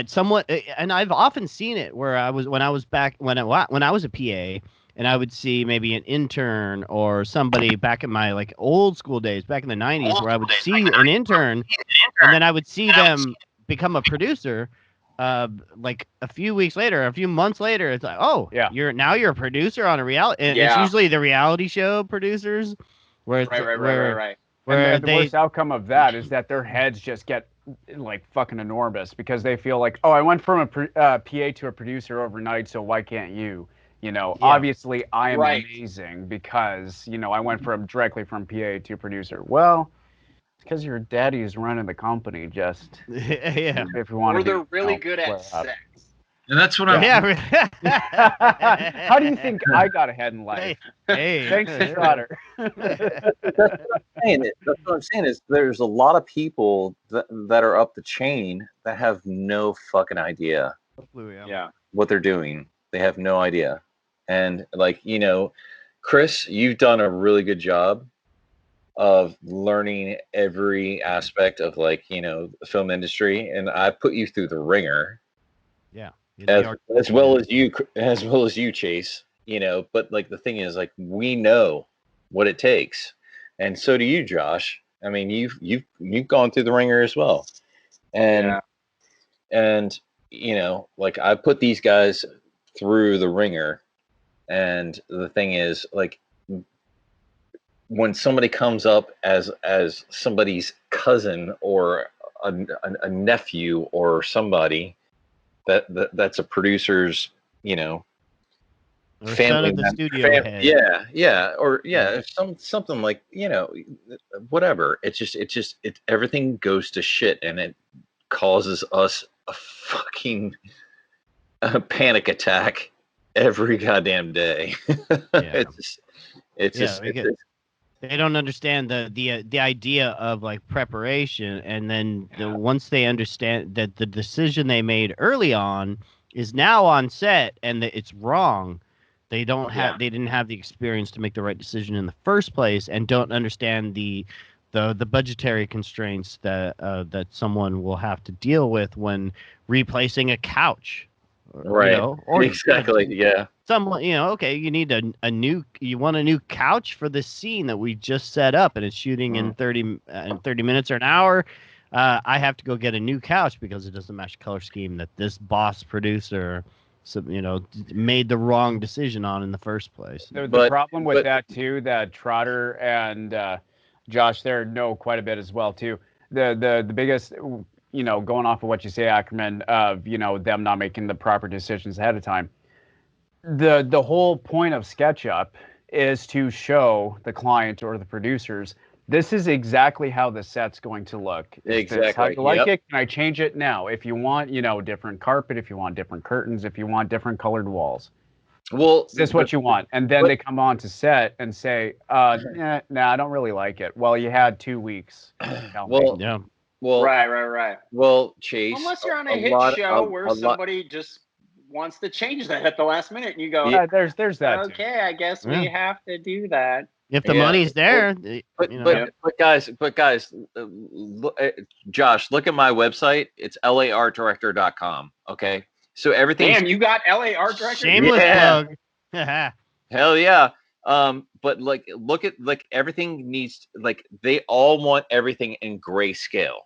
[SPEAKER 1] someone, and I've often seen it where when I was a PA, and I would see maybe an intern or somebody back in my like old school days, back in the 90s, where I would see an intern and then I would see them become a producer. Like a few months later, it's like, you're a producer on a reality. And it's usually the reality show producers where
[SPEAKER 2] Right.
[SPEAKER 3] And the worst outcome of that is that their heads just get like fucking enormous because they feel like, I went from a PA to a producer overnight, so why can't you? Obviously I am amazing because, I went directly from PA to producer. Well, it's because your daddy's running the company, just if you want to.
[SPEAKER 2] Or they're really good at sex.
[SPEAKER 6] And that's what I'm.
[SPEAKER 3] How do you think I got ahead in life?
[SPEAKER 1] Hey.
[SPEAKER 3] Thanks to Trotter.
[SPEAKER 4] That's what I'm saying is there's a lot of people that are up the chain that have no fucking idea what they're doing. They have no idea. And like, Chris, you've done a really good job of learning every aspect of like, the film industry. And I put you through the ringer.
[SPEAKER 1] Yeah.
[SPEAKER 4] As well as you, Chase, but like the thing is, like, we know what it takes. And so do you, Josh. I mean, you've gone through the ringer as well. And like I put these guys through the ringer. And the thing is, like, when somebody comes up as somebody's cousin or a nephew or somebody that's a producer's,
[SPEAKER 1] or
[SPEAKER 4] family,
[SPEAKER 1] son of the studio head.
[SPEAKER 4] something like, whatever. It's everything goes to shit, and it causes us a fucking panic attack every goddamn day.
[SPEAKER 1] They don't understand the idea of like preparation, and then once they understand that the decision they made early on is now on set and that it's wrong, they didn't have the experience to make the right decision in the first place, and don't understand the the budgetary constraints that that someone will have to deal with when replacing a couch,
[SPEAKER 4] Right.
[SPEAKER 1] You know, or
[SPEAKER 4] Exactly. Yeah.
[SPEAKER 1] someone, okay, you need you want a new couch for this scene that we just set up, and it's shooting in 30 minutes or an hour. I have to go get a new couch because it doesn't match color scheme that this boss producer, made the wrong decision on in the first place.
[SPEAKER 3] The
[SPEAKER 4] But-
[SPEAKER 3] problem with
[SPEAKER 4] but-
[SPEAKER 3] that too, that Trotter and Josh there know quite a bit as well too. The biggest, going off of what you say, Ackerman, of them not making the proper decisions ahead of time. The whole point of SketchUp is to show the client or the producers, this is exactly how the set's going to look. Is this how
[SPEAKER 4] Exactly,
[SPEAKER 3] you like
[SPEAKER 4] yep.
[SPEAKER 3] it? Can I change it now? If you want, different carpet, if you want different curtains, if you want different colored walls.
[SPEAKER 4] Well,
[SPEAKER 3] Is this what you want? And then they come on to set and say, nah, I don't really like it. Well, you had 2 weeks. Tell me.
[SPEAKER 4] Well,
[SPEAKER 1] Yeah.
[SPEAKER 4] well,
[SPEAKER 2] Right.
[SPEAKER 4] Well, Chase.
[SPEAKER 2] Unless you're on a hit show where somebody just wants to change that at the last minute, and you go,
[SPEAKER 3] Yeah, there's that too.
[SPEAKER 2] okay, I guess we have to do that.
[SPEAKER 1] If the
[SPEAKER 4] Yeah.
[SPEAKER 1] money's there,
[SPEAKER 4] But guys, Josh, look at my website. It's laartdirector.com. Okay, so everything's
[SPEAKER 2] Damn, you got LA art director.
[SPEAKER 1] shameless
[SPEAKER 4] Yeah.
[SPEAKER 1] plug.
[SPEAKER 4] hell yeah. But look at everything needs they all want everything in grayscale.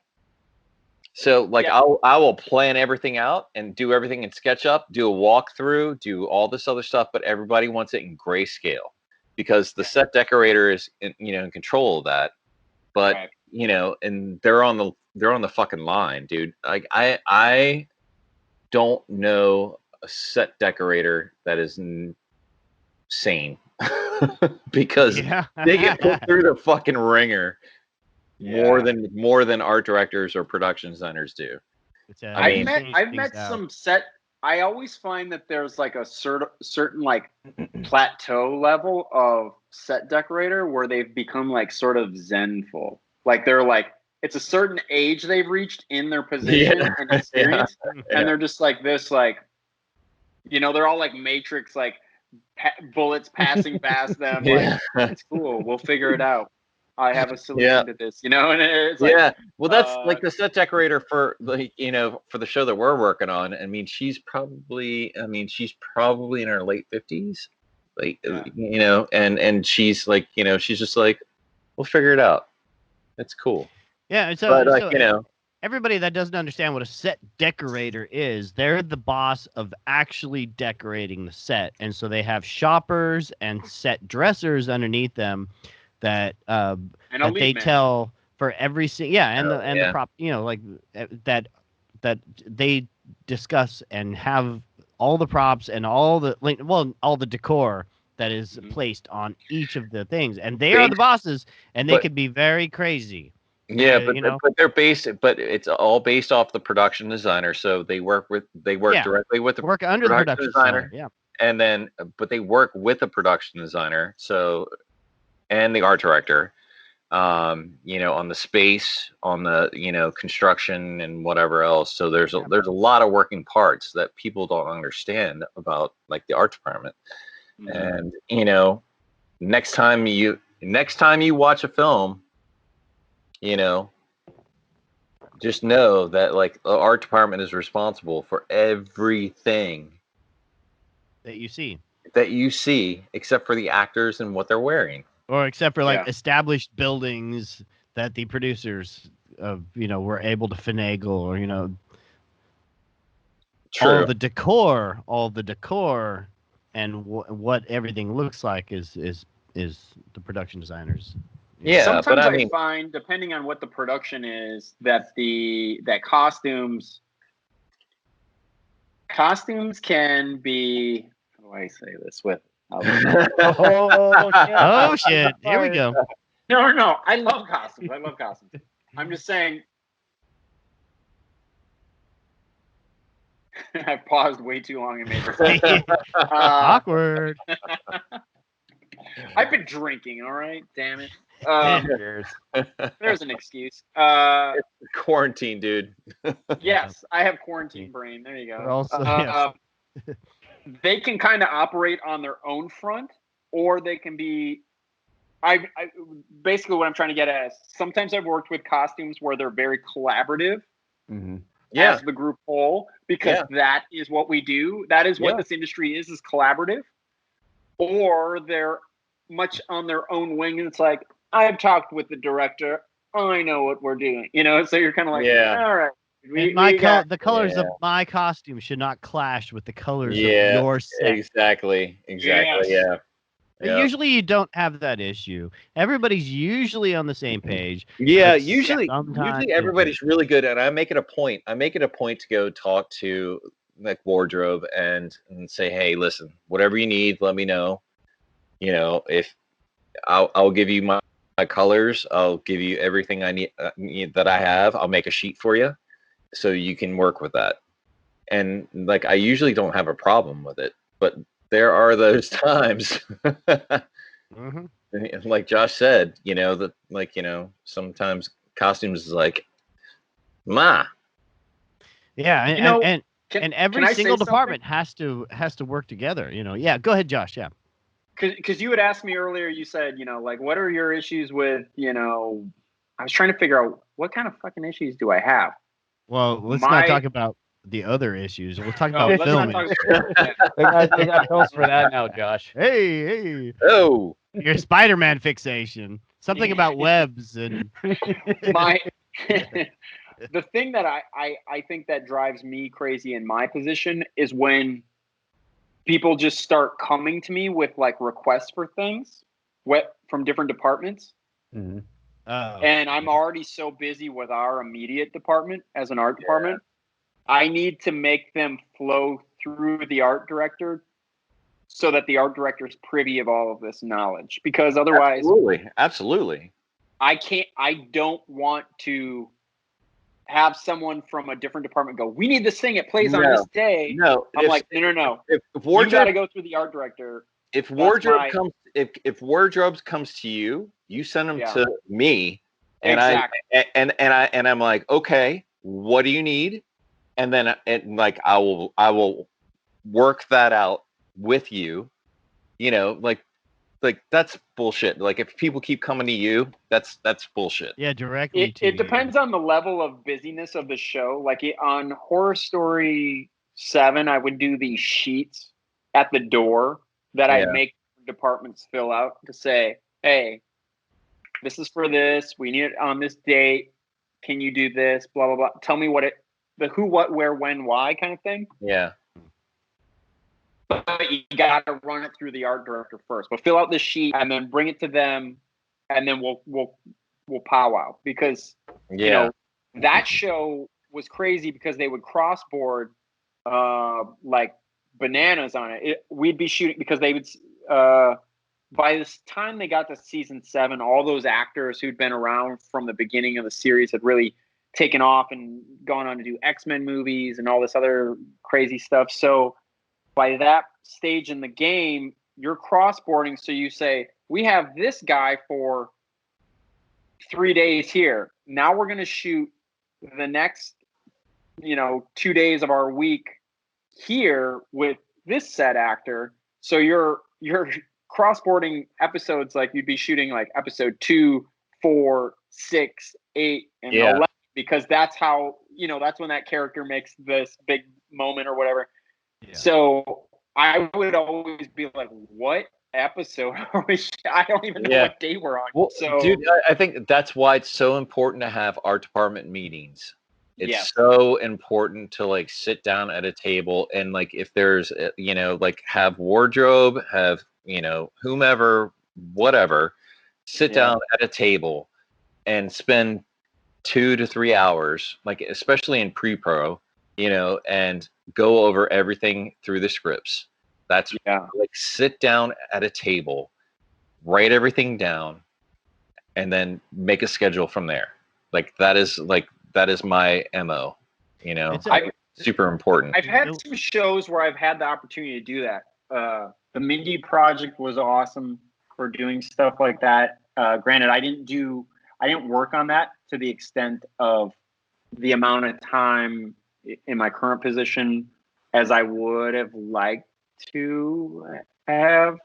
[SPEAKER 4] So
[SPEAKER 2] Yeah.
[SPEAKER 4] I will plan everything out and do everything in SketchUp, do a walkthrough, do all this other stuff, but everybody wants it in grayscale because the set decorator is in control of that. But
[SPEAKER 2] Right.
[SPEAKER 4] and they're on the fucking line, dude. Like I don't know a set decorator that is sane because they get put through the fucking ringer more than art directors or production designers do.
[SPEAKER 2] I've met some set. I always find that there's like a certain like plateau level of set decorator where they've become like sort of zenful. Like they're like it's a certain age they've reached in their position and experience, and they're just like this, like they're all like Matrix, like bullets passing past them. Like it's cool. We'll figure it out. I have a solution to this, and it's like,
[SPEAKER 4] well, that's like the set decorator for for the show that we're working on. I mean, she's probably in her late 50s, and she's like, she's just like, we'll figure it out. It's cool.
[SPEAKER 1] Yeah,
[SPEAKER 4] but
[SPEAKER 1] everybody that doesn't understand what a set decorator is, they're the boss of actually decorating the set, and so they have shoppers and set dressers underneath them that they tell for every the prop, that they discuss and have all the props and all the decor that is placed on each of the things, and they are the bosses, and they could be very crazy.
[SPEAKER 4] Yeah, but they're based, but it's all based off the production designer. So they work directly with the
[SPEAKER 1] under the production designer. Yeah,
[SPEAKER 4] and then but they work with the production designer. So and the art director, on the space, on the construction and whatever else. So there's a lot of working parts that people don't understand about like the art department. And next time you watch a film, just know that like the art department is responsible for everything
[SPEAKER 1] that you see,
[SPEAKER 4] except for the actors and what they're wearing.
[SPEAKER 1] Or except for like established buildings that the producers were able to finagle, or
[SPEAKER 4] True.
[SPEAKER 1] all the decor and what everything looks like is the production designers.
[SPEAKER 4] Yeah,
[SPEAKER 2] sometimes
[SPEAKER 4] but
[SPEAKER 2] I find, depending on what the production is, that costumes can be. How do I say this with?
[SPEAKER 1] Oh shit! Here we go.
[SPEAKER 2] No. I love costumes. I'm just saying. I paused way too long and made this.
[SPEAKER 1] Awkward.
[SPEAKER 2] I've been drinking. All right, damn it. There's an excuse.
[SPEAKER 4] It's quarantine, dude.
[SPEAKER 2] Yes, I have quarantine brain. There you go.
[SPEAKER 1] Also,
[SPEAKER 2] they can kind of operate on their own front, or they can be basically what I'm trying to get at is sometimes I've worked with costumes where they're very collaborative as the group whole, because that is what we do. That is what this industry is collaborative. Or they're much on their own wing, and it's like, I've talked with the director, I know what we're doing, so you're kind of like, all right.
[SPEAKER 1] The colors of my costume should not clash with the colors of your set.
[SPEAKER 4] Exactly.
[SPEAKER 2] Yes.
[SPEAKER 1] But usually you don't have that issue. Everybody's usually on the same page.
[SPEAKER 4] Yeah, usually everybody's really good, and I make it a point to go talk to like wardrobe and say, hey, listen, whatever you need, let me know. If I'll give you my colors, I'll give you everything I need that I have. I'll make a sheet for you so you can work with that. And like, I usually don't have a problem with it, but there are those times, like Josh said, sometimes costumes is like, ma.
[SPEAKER 1] Yeah, and every single department has to work together. Yeah, go ahead, Josh. Yeah.
[SPEAKER 2] Because you had asked me earlier, you said, like, what are your issues with, I was trying to figure out what kind of fucking issues do I have?
[SPEAKER 1] Well, let's not talk about the other issues. We'll talk about filming.
[SPEAKER 3] They got pills for that now, Josh.
[SPEAKER 1] Hey.
[SPEAKER 4] Oh.
[SPEAKER 1] Your Spider-Man fixation. Something about webs and...
[SPEAKER 2] The thing that I think that drives me crazy in my position is when people just start coming to me with like requests for things from different departments.
[SPEAKER 1] Mm-hmm.
[SPEAKER 2] And I'm already so busy with our immediate department as an art department. I need to make them flow through the art director so that the art director is privy of all of this knowledge, because otherwise
[SPEAKER 4] absolutely
[SPEAKER 2] I don't want to have someone from a different department go, we need this thing, it plays on this day. No, I'm like, no. If wardrobe, you got to go through the art director.
[SPEAKER 4] If wardrobe if wardrobe comes to you, you send them to me, and I'm like, okay, what do you need? And then I will work that out with you. Like that's bullshit. Like if people keep coming to you, that's bullshit.
[SPEAKER 1] Yeah, directly to
[SPEAKER 2] it depends on the level of busyness of the show. Like on Horror Story 7, I would do these sheets at the door that I make departments fill out to say, hey, this is for this. We need it on this date. Can you do this? Blah, blah, blah. Tell me the who, what, where, when, why kind of thing.
[SPEAKER 4] Yeah.
[SPEAKER 2] But you got to run it through the art director first. But fill out the sheet and then bring it to them, and then we'll powwow, because that show was crazy because they would crossboard like bananas on it. We'd be shooting because they would by this time they got to season 7, all those actors who'd been around from the beginning of the series had really taken off and gone on to do X-Men movies and all this other crazy stuff. So by that stage in the game, you're crossboarding. So you say, we have this guy for 3 days here. Now we're going to shoot the next, 2 days of our week here with this set actor. So you're crossboarding episodes like you'd be shooting like episode 2, 4, 6, 8, and 11, because that's how, that's when that character makes this big moment or whatever. Yeah. So I would always be like, what episode are we? I don't even know what day we're on.
[SPEAKER 4] Well, so, dude, I think that's why it's so important to have art department meetings. It's so important to like sit down at a table and like if there's like have wardrobe, have whomever, whatever, sit down at a table and spend 2 to 3 hours, like especially in pre-pro, and go over everything through the scripts. That's like sit down at a table, write everything down, and then make a schedule from there. Like that is my MO, super important.
[SPEAKER 2] I've had some shows where I've had the opportunity to do that. The Mindy Project was awesome for doing stuff like that. Granted, I didn't work on that to the extent of the amount of time in my current position as I would have liked to have.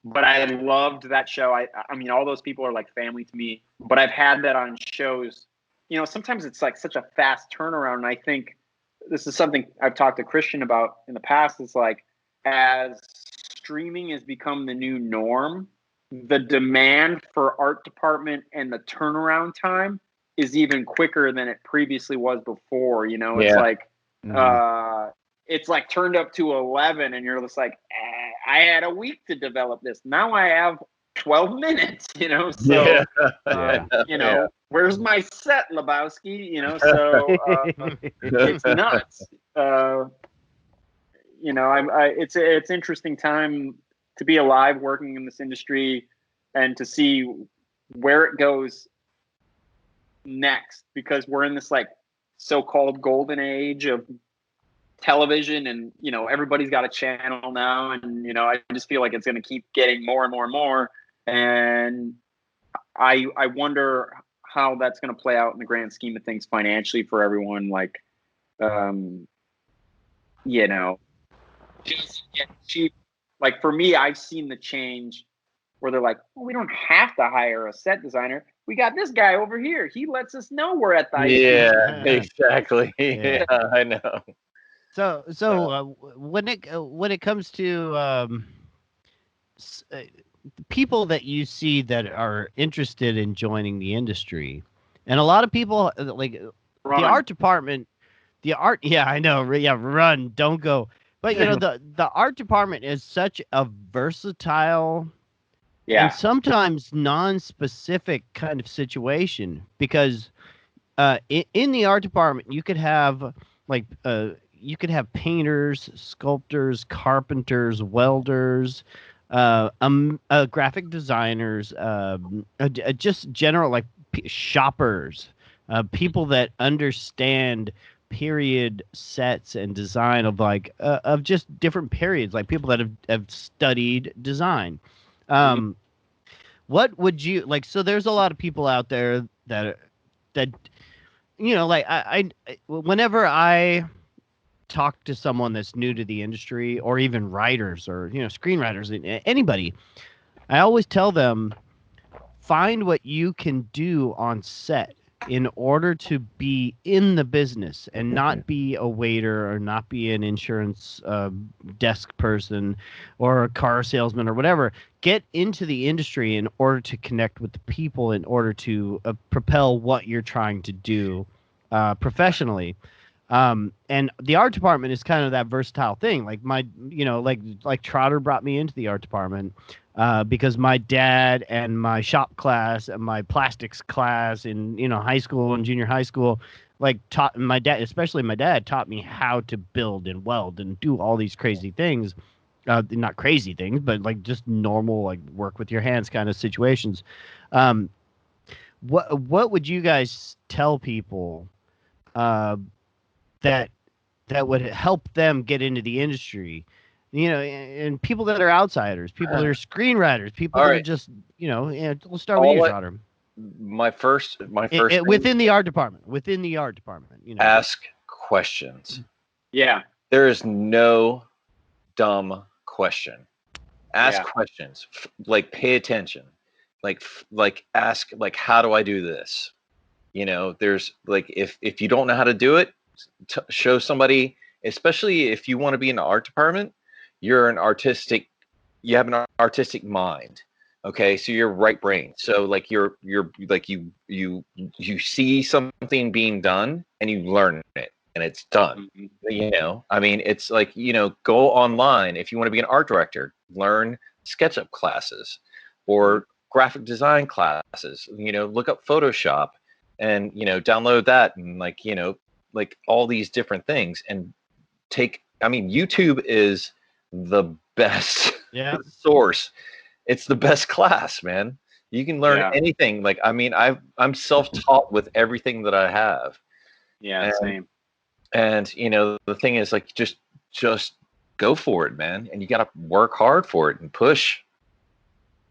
[SPEAKER 2] but I loved that show. I mean, all those people are like family to me, but I've had that on shows. You know, sometimes it's like such a fast turnaround. And I think this is something I've talked to Christian about in the past. It's like, as streaming has become the new norm, the demand for art department and the turnaround time is even quicker than it previously was before. You know, it's like, it's like turned up to 11 and you're just like, I had a week to develop this. Now I have 12 minutes, you know? So, you know, where's my set, Lebowski? You know, so it's nuts. You know, it's interesting time to be alive working in this industry and to see where it goes next, because we're in this like so-called golden age of television, and you know, everybody's got a channel now, and you know, I just feel like it's going to keep getting more and more and more, and I wonder how that's going to play out in the grand scheme of things financially for everyone. Like, you know, just get cheap. Like for me, I've seen the change where they're like, well, we don't have to hire a set designer. We got this guy over here. He lets us know we're at the ice cream.
[SPEAKER 4] Yeah, exactly. Yeah, I know.
[SPEAKER 1] So when it comes to people that you see that are interested in joining the industry, and a lot of people like
[SPEAKER 2] Run.
[SPEAKER 1] the art department, yeah, I know, yeah, run, don't go. But you know, the art department is such a versatile and sometimes non-specific kind of situation, because in the art department you could have like painters, sculptors, carpenters, welders, graphic designers, just general like shoppers, people that understand period sets and design of like of just different periods, like people that have studied design. What would you like? So there's a lot of people out there that you know, like I whenever I talk to someone that's new to the industry, or even writers, or you know, screenwriters, anybody, I always tell them, find what you can do on set in order to be in the business and not be a waiter, or not be an insurance desk person, or a car salesman, or whatever. Get into the industry in order to connect with the people, in order to propel what you're trying to do professionally. And the art department is kind of that versatile thing. Like like Trotter brought me into the art department because my dad and my shop class and my plastics class in, you know, high school and junior high school, like taught my dad, especially my dad, taught me how to build and weld and do all these crazy things. Not crazy things, but like just normal, like work with your hands kind of situations. What would you guys tell people that would help them get into the industry, you know, and people that are outsiders, people that are screenwriters, people that are just, you know, let's start with you, Trotter.
[SPEAKER 4] My first
[SPEAKER 1] within the art department, you know,
[SPEAKER 4] ask questions.
[SPEAKER 2] Yeah,
[SPEAKER 4] there is no dumb question. Ask questions, like pay attention, like ask, like, how do I do this? You know, there's like, if you don't know how to do it, show somebody, especially if you want to be in the art department, you have an artistic mind. Okay. So you're right brain. So like you're like, you see something being done and you learn it and it's done. You know, I mean, it's like, you know, go online. If you want to be an art director, learn SketchUp classes or graphic design classes, you know, look up Photoshop and, you know, download that, and like, you know, like all these different things, and YouTube is the best source. It's the best class, man. You can learn anything. Like, I mean, I'm self-taught with everything that I have.
[SPEAKER 2] Yeah, same.
[SPEAKER 4] And you know, the thing is, like, just go for it, man. And you got to work hard for it and push.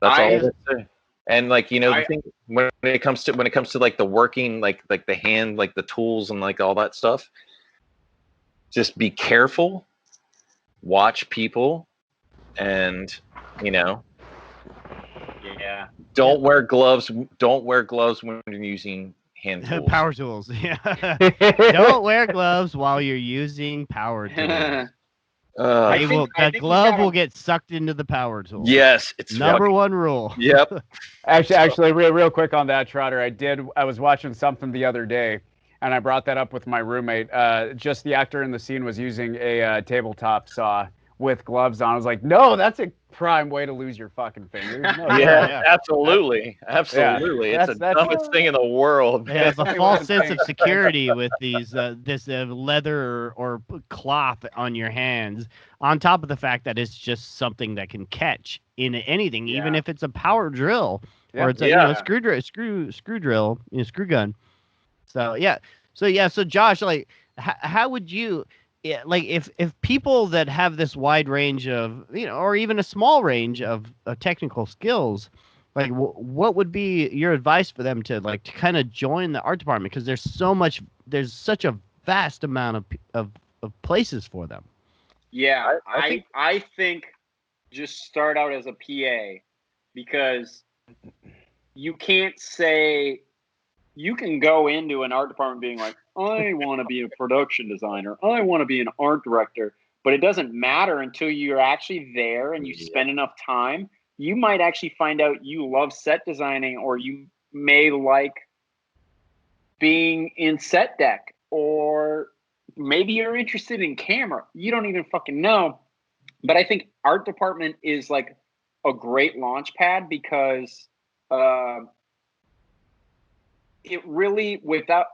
[SPEAKER 4] That's all I would say. And like, you know, the thing when it comes to like the working, like the hand, like the tools and like all that stuff, just be careful, watch people, and, you know, Don't wear gloves. Don't wear gloves when you're using hand tools.
[SPEAKER 1] Power tools. Yeah. Don't wear gloves while you're using power tools. The glove will get sucked into the power tool.
[SPEAKER 4] Yes, it's
[SPEAKER 1] number one rule.
[SPEAKER 4] Yep.
[SPEAKER 3] Actually, real quick on that, Trotter. I was watching something the other day, and I brought that up with my roommate. Just the actor in the scene was using a tabletop saw with gloves on. I was like, no, that's a prime way to lose your fucking fingers. No,
[SPEAKER 4] yeah, absolutely. It's the dumbest thing in the world.
[SPEAKER 1] They have a false sense of security with these this leather or cloth on your hands, on top of the fact that it's just something that can catch in anything, even if it's a power drill or it's a screw drill, screw gun. So Josh, like, how would you? Yeah, like if people that have this wide range of, or even a small range of technical skills, like what would be your advice for them to kind of join the art department? Because there's such a vast amount of places for them.
[SPEAKER 2] Yeah, I think just start out as a PA, because you can't say, you can go into an art department being like, I want to be a production designer, I want to be an art director, but it doesn't matter until you're actually there and you spend enough time. You might actually find out you love set designing, or you may like being in set deck, or maybe you're interested in camera. You don't even fucking know. But I think art department is like a great launch pad, because it really, without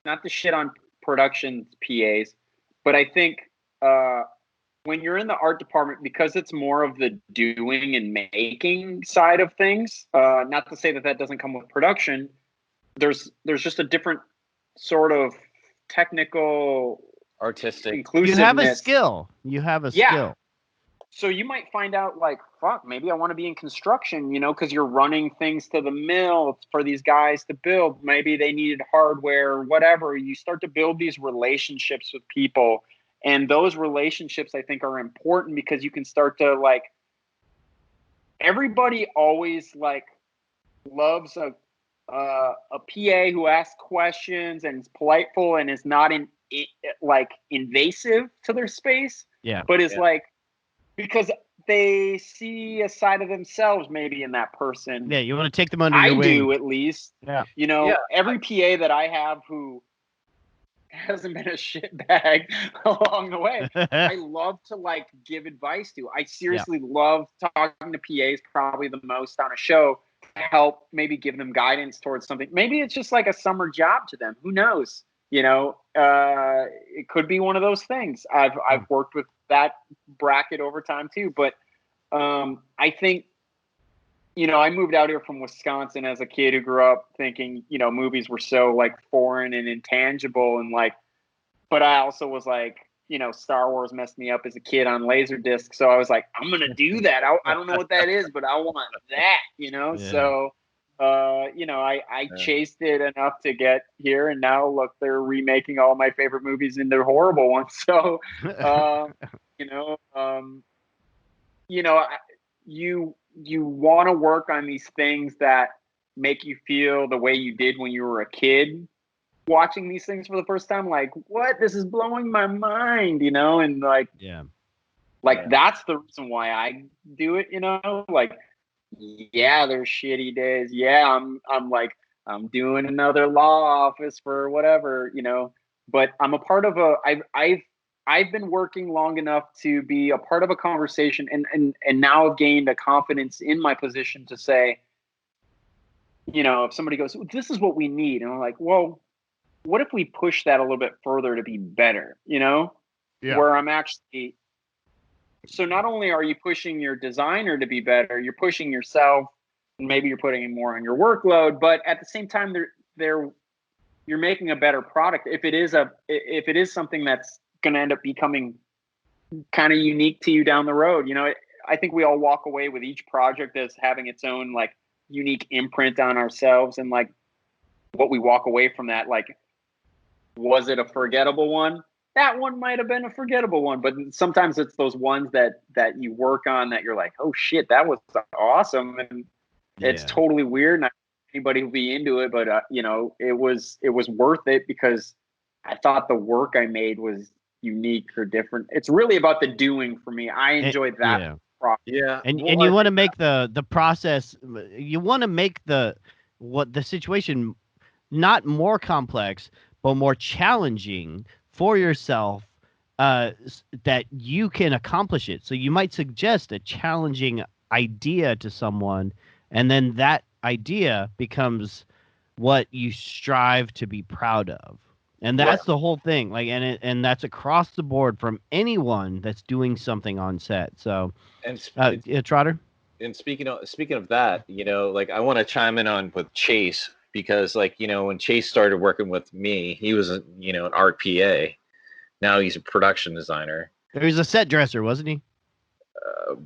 [SPEAKER 2] not to shit on production PAs, but I think when you're in the art department, because it's more of the doing and making side of things, not to say that doesn't come with production, there's just a different sort of technical,
[SPEAKER 4] artistic
[SPEAKER 1] You
[SPEAKER 2] inclusiveness.
[SPEAKER 1] have a skill.
[SPEAKER 2] So you might find out, like, fuck, maybe I want to be in construction, because you're running things to the mill for these guys to build. Maybe they needed hardware, whatever. You start to build these relationships with people. And those relationships, I think, are important, because you can start to, everybody always, loves a PA who asks questions and is politeful and is not invasive to their space.
[SPEAKER 1] Yeah.
[SPEAKER 2] But is because they see a side of themselves maybe in that person.
[SPEAKER 1] Yeah, you want to take them under your wing.
[SPEAKER 2] I do, at least.
[SPEAKER 1] Yeah.
[SPEAKER 2] Every PA that I have who hasn't been a shitbag along the way, I love to give advice to. I seriously love talking to PAs, probably the most on a show, to help maybe give them guidance towards something. Maybe it's just like a summer job to them. Who knows? It could be one of those things. I've worked with that bracket over time too, but I think, I moved out here from Wisconsin as a kid who grew up thinking, movies were so foreign and intangible, and but I also was Star Wars messed me up as a kid on Laserdisc, so I was like, I'm gonna do that. I don't know what that is, but I want that,
[SPEAKER 1] Yeah.
[SPEAKER 2] So I chased it enough to get here, and now look, they're remaking all my favorite movies into horrible ones. So, you want to work on these things that make you feel the way you did when you were a kid watching these things for the first time. Like, what? This is blowing my mind, and that's the reason why I do it, yeah, there's shitty days. Yeah, I'm doing another law office for whatever, but I'm a part of I've been working long enough to be a part of a conversation, and now I've gained a confidence in my position to say, if somebody goes, this is what we need, and I'm like, well, what if we push that a little bit further to be better, where I'm actually. So not only are you pushing your designer to be better, you're pushing yourself, and maybe you're putting more on your workload, but at the same time, you're making a better product. If it is something that's going to end up becoming kind of unique to you down the road, I think we all walk away with each project as having its own unique imprint on ourselves, and what we walk away from that, was it a forgettable one? That one might have been a forgettable one, but sometimes it's those ones that you work on that you're like, oh shit, that was awesome. And It's
[SPEAKER 1] Yeah.
[SPEAKER 2] totally weird. Not anybody will be into it, but you know, it was worth it because I thought the work I made was unique or different. It's really about the doing for me. I enjoyed that
[SPEAKER 1] Yeah.
[SPEAKER 2] process.
[SPEAKER 4] Yeah.
[SPEAKER 1] And
[SPEAKER 4] Well,
[SPEAKER 1] you
[SPEAKER 4] I
[SPEAKER 1] want to
[SPEAKER 4] think
[SPEAKER 1] make the process, you want to make the situation not more complex but more challenging for yourself, that you can accomplish it. So you might suggest a challenging idea to someone, and then that idea becomes what you strive to be proud of. And that's the whole thing. Like, and that's across the board from anyone that's doing something on set. So,
[SPEAKER 4] and
[SPEAKER 1] yeah, Trotter.
[SPEAKER 4] and speaking of that, you know, like I want to chime in on with Chase because, like, you know, when Chase started working with me, he was a, you know, an art PA. Now he's a production designer.
[SPEAKER 1] He was a set dresser, wasn't he?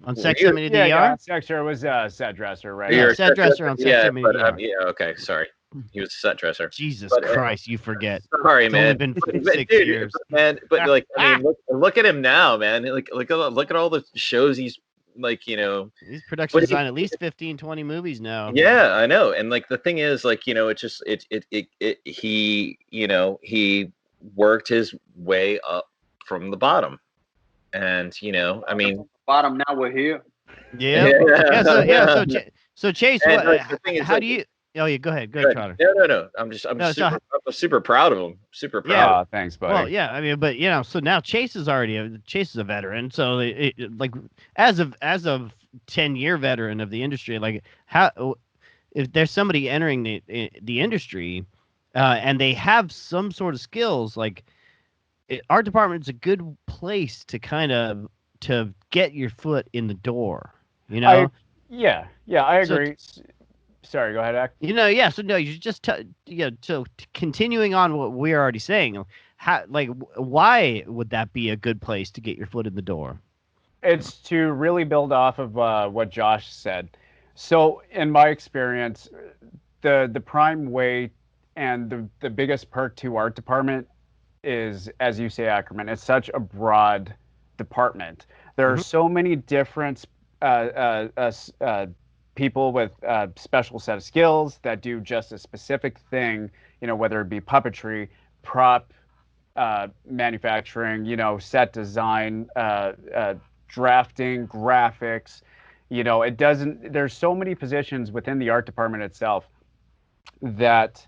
[SPEAKER 1] On Sex
[SPEAKER 4] Weird.
[SPEAKER 1] Enemy of the
[SPEAKER 3] Yeah.
[SPEAKER 1] ER?
[SPEAKER 3] Sector was set dresser, right?
[SPEAKER 1] Yeah,
[SPEAKER 4] You're a
[SPEAKER 1] set dresser on Sex
[SPEAKER 4] yeah,
[SPEAKER 1] Enemy of
[SPEAKER 4] but
[SPEAKER 1] the ER.
[SPEAKER 4] yeah, okay, sorry. He was a set dresser.
[SPEAKER 1] Jesus
[SPEAKER 4] But
[SPEAKER 1] Christ, you forget.
[SPEAKER 4] sorry,
[SPEAKER 1] It's only
[SPEAKER 4] man.
[SPEAKER 1] been
[SPEAKER 4] But,
[SPEAKER 1] 6
[SPEAKER 4] dude,
[SPEAKER 1] years.
[SPEAKER 4] man, but like, I mean, look at him now, man. Like, look at all the shows he's like, you know.
[SPEAKER 1] He's production
[SPEAKER 4] But
[SPEAKER 1] design at least 15, 20 movies now.
[SPEAKER 4] yeah, I know. And like the thing is, like, you know, it's just he, you know, he worked his way up from the bottom. And, you know, I mean,
[SPEAKER 2] Bottom, now we're here.
[SPEAKER 1] Yeah. So Chase,
[SPEAKER 4] and like, the thing is,
[SPEAKER 1] how
[SPEAKER 4] like,
[SPEAKER 1] do you? Oh yeah, go ahead, Trotter.
[SPEAKER 4] No. I'm
[SPEAKER 1] No, so-
[SPEAKER 4] super proud of him. Super proud.
[SPEAKER 1] Yeah.
[SPEAKER 3] Oh, thanks, buddy.
[SPEAKER 1] Well, yeah, I mean, but you know, so now Chase is a veteran. So like as of 10-year veteran of the industry, like how if there's somebody entering the industry, and they have some sort of skills, like art department is a good place to kind of to get your foot in the door. You know.
[SPEAKER 3] I
[SPEAKER 1] So-
[SPEAKER 3] agree. Sorry, go ahead, Ak.
[SPEAKER 1] You know, yeah. So no, you just so continuing on what we're already saying, how why would that be a good place to get your foot in the door?
[SPEAKER 3] It's to really build off of what Josh said. So, in my experience, the prime way and the biggest perk to art department is, as you say, Ackerman, it's such a broad department. There are so many different people with a special set of skills that do just a specific thing, you know, whether it be puppetry, prop manufacturing, you know, set design, drafting, graphics. You know, there's so many positions within the art department itself that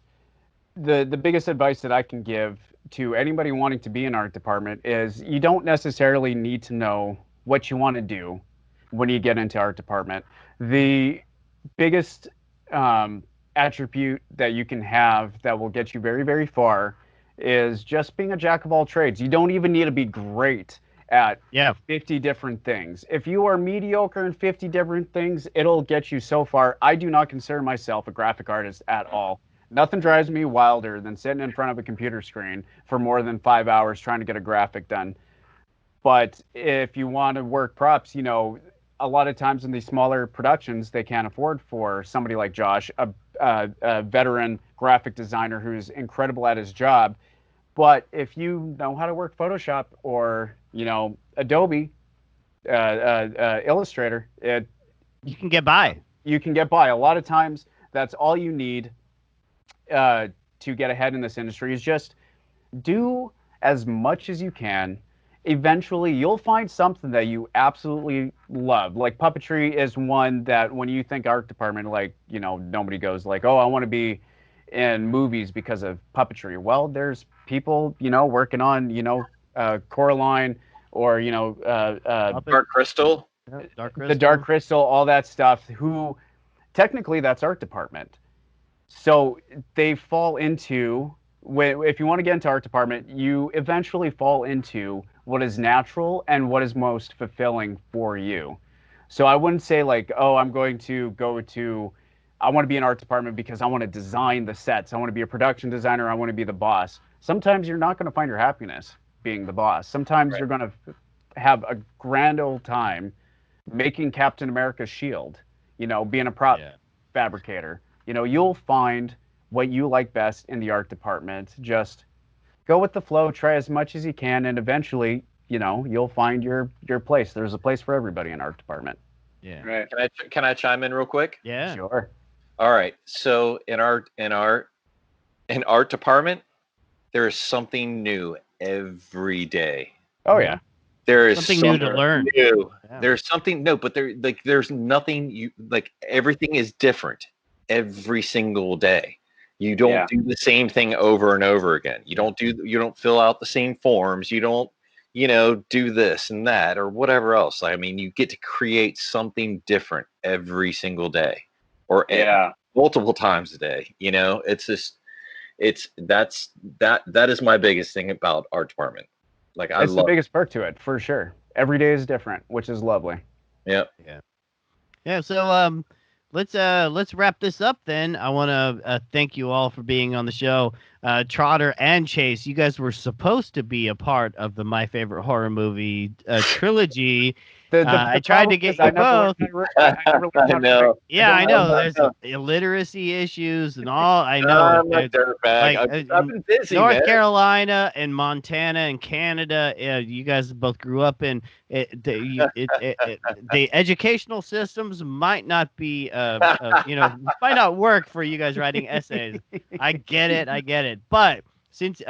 [SPEAKER 3] the biggest advice that I can give to anybody wanting to be in art department is you don't necessarily need to know what you want to do when you get into art department. The biggest attribute that you can have that will get you very, very far is just being a jack of all trades. You don't even need to be great at 50 different things. If you are mediocre in 50 different things, it'll get you so far. I do not consider myself a graphic artist at all. Nothing drives me wilder than sitting in front of a computer screen for more than 5 hours trying to get a graphic done. But if you want to work props, you know, a lot of times in these smaller productions, they can't afford for somebody like Josh, a veteran graphic designer who's incredible at his job. But if you know how to work Photoshop or, you know, Adobe Illustrator,
[SPEAKER 1] you can get by.
[SPEAKER 3] You can get by. A lot of times, that's all you need to get ahead in this industry is just do as much as you can. Eventually, you'll find something that you absolutely love. Like puppetry is one that when you think art department, like, you know, nobody goes like, oh, I want to be in movies because of puppetry. Well, there's people, you know, working on, you know, Coraline or, you know,
[SPEAKER 4] Dark Crystal.
[SPEAKER 3] The Dark Crystal, all that stuff, who technically that's art department. So they fall into, if you want to get into art department, you eventually fall into what is natural and what is most fulfilling for you. So I wouldn't say like, oh, I'm going to go to, I want to be in art department because I want to design the sets. I want to be a production designer. I want to be the boss. Sometimes you're not going to find your happiness being the boss. Sometimes you're going to have a grand old time making Captain America's shield, you know, being a prop fabricator. You know, you'll find what you like best in the art department. Just go with the flow, try as much as you can, and eventually, you know, you'll find your place. There's a place for everybody in art department.
[SPEAKER 1] Yeah.
[SPEAKER 2] Right.
[SPEAKER 4] Can I chime in real quick?
[SPEAKER 1] Yeah.
[SPEAKER 3] Sure.
[SPEAKER 4] All right. So in our art department, there is something new every day.
[SPEAKER 3] Oh yeah.
[SPEAKER 4] There is
[SPEAKER 1] Something new to learn.
[SPEAKER 4] New.
[SPEAKER 1] Yeah.
[SPEAKER 4] There's something no, but there's nothing everything is different every single day. You don't do the same thing over and over again. You don't fill out the same forms. You don't, do this and that or whatever else. I mean, you get to create something different every single day or multiple times a day. It's just that is my biggest thing about art department. Like I
[SPEAKER 3] It's
[SPEAKER 4] love
[SPEAKER 3] the biggest perk to it for sure. Every day is different, which is lovely.
[SPEAKER 4] Yeah.
[SPEAKER 1] Yeah. So let's wrap this up then. I want to thank you all for being on the show. Trotter and Chase, you guys were supposed to be a part of the My Favorite Horror Movie trilogy. I tried to get you both.
[SPEAKER 4] I know.
[SPEAKER 1] Yeah, I know. There's illiteracy issues and all. I know.
[SPEAKER 4] I'm a dirtbag. I've been busy,
[SPEAKER 1] North
[SPEAKER 4] man.
[SPEAKER 1] Carolina and Montana and Canada. You guys both grew up in the educational systems might not be, might not work for you guys writing essays. I get it. But since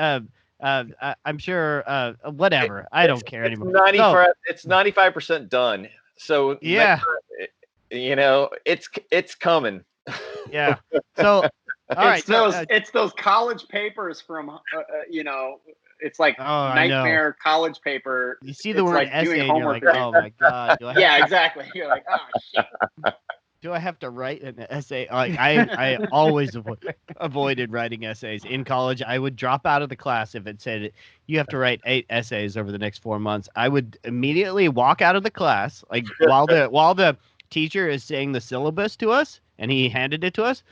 [SPEAKER 1] I'm sure, whatever. I don't care anymore.
[SPEAKER 4] It's 95% done. So
[SPEAKER 1] yeah,
[SPEAKER 4] it's coming.
[SPEAKER 1] Yeah. So all right.
[SPEAKER 2] It's those college papers from it's like nightmare college paper.
[SPEAKER 1] You see the word essay, and you're like, oh my god.
[SPEAKER 2] Yeah, exactly. You're like, oh shit.
[SPEAKER 1] Do I have to write an essay? Like I always avoided writing essays in college. I would drop out of the class if it said you have to write 8 essays over the next 4 months. I would immediately walk out of the class, like while the teacher is saying the syllabus to us, and he handed it to us.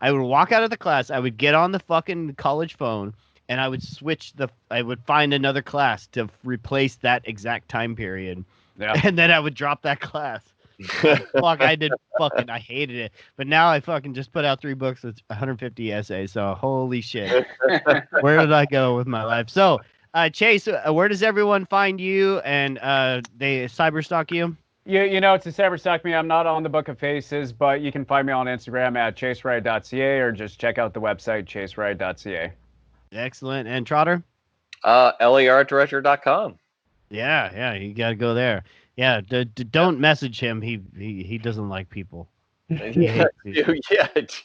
[SPEAKER 1] I would walk out of the class. I would get on the fucking college phone, and I would I would find another class to replace that exact time period, and then I would drop that class. I hated it. But now I fucking just put out 3 books with 150 essays. So holy shit. Where did I go with my life? So Chase, where does everyone find you and they cyberstalk you?
[SPEAKER 3] To cyberstalk me, I'm not on the Book of Faces, but you can find me on Instagram at chasewright.ca or just check out the website chasewright.ca.
[SPEAKER 1] Excellent. And Trotter?
[SPEAKER 4] LARtdirector.com.
[SPEAKER 1] Yeah, you got to go there. Yeah, don't message him. He doesn't like people.
[SPEAKER 4] Yeah,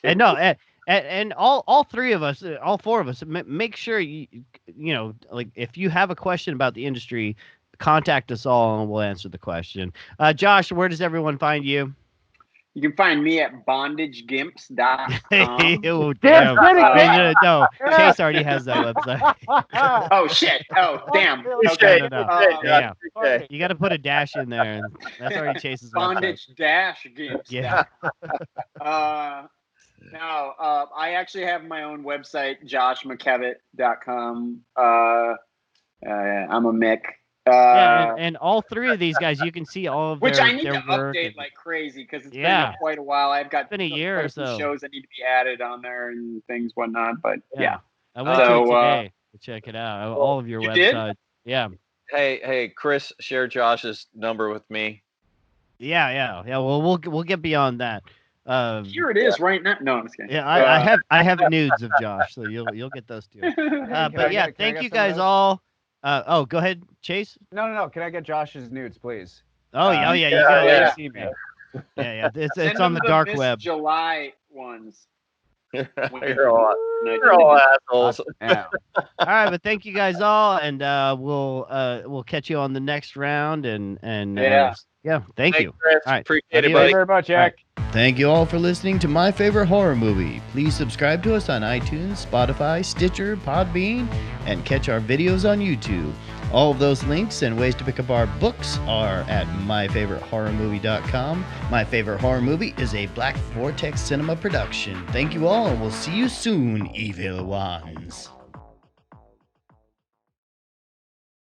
[SPEAKER 1] and no, and all 3 of us, all 4 of us, make sure like if you have a question about the industry, contact us all and we'll answer the question. Josh, where does everyone find you?
[SPEAKER 2] You can find me at bondagegimps.com.
[SPEAKER 1] Oh, damn. No, Chase already has that website.
[SPEAKER 2] Oh, shit. Oh, damn.
[SPEAKER 1] Okay. Yeah. You got to put a dash in there. And that's already Chase's
[SPEAKER 2] Bondage-gimps.
[SPEAKER 1] Yeah.
[SPEAKER 2] No, I actually have my own website, joshmckevitt.com. I'm a Mick.
[SPEAKER 1] And all 3 of these guys, you can see all of
[SPEAKER 2] which
[SPEAKER 1] their,
[SPEAKER 2] I need
[SPEAKER 1] their
[SPEAKER 2] to
[SPEAKER 1] work
[SPEAKER 2] update like crazy because it's been quite a while. I've got
[SPEAKER 1] been a year or so
[SPEAKER 2] shows that need to be added on there and things whatnot. But
[SPEAKER 1] I went to today to check it out. All of your websites.
[SPEAKER 2] Did?
[SPEAKER 1] Yeah.
[SPEAKER 4] Hey, Chris, share Josh's number with me.
[SPEAKER 1] Yeah. Well, we'll get beyond that.
[SPEAKER 2] Here it is right now. No, I'm just kidding.
[SPEAKER 1] Yeah, I have nudes of Josh, so you'll get those too. But yeah, thank you guys all. Go ahead, Chase.
[SPEAKER 3] No. Can I get Josh's nudes, please?
[SPEAKER 1] You gotta see me. Yeah. It's on the dark web.
[SPEAKER 2] July ones.
[SPEAKER 4] You're all assholes.
[SPEAKER 3] Yeah.
[SPEAKER 1] All right, but thank you guys all, and we'll catch you on the next round. And thank you.
[SPEAKER 4] Chris.
[SPEAKER 1] All right,
[SPEAKER 4] appreciate it, buddy.
[SPEAKER 3] Thank you very much, Jack.
[SPEAKER 1] Thank you all for listening to My Favorite Horror Movie. Please subscribe to us on iTunes, Spotify, Stitcher, Podbean, and catch our videos on YouTube. All of those links and ways to pick up our books are at myfavoritehorrormovie.com. My Favorite Horror Movie is a Black Vortex Cinema production. Thank you all, and we'll see you soon, evil ones.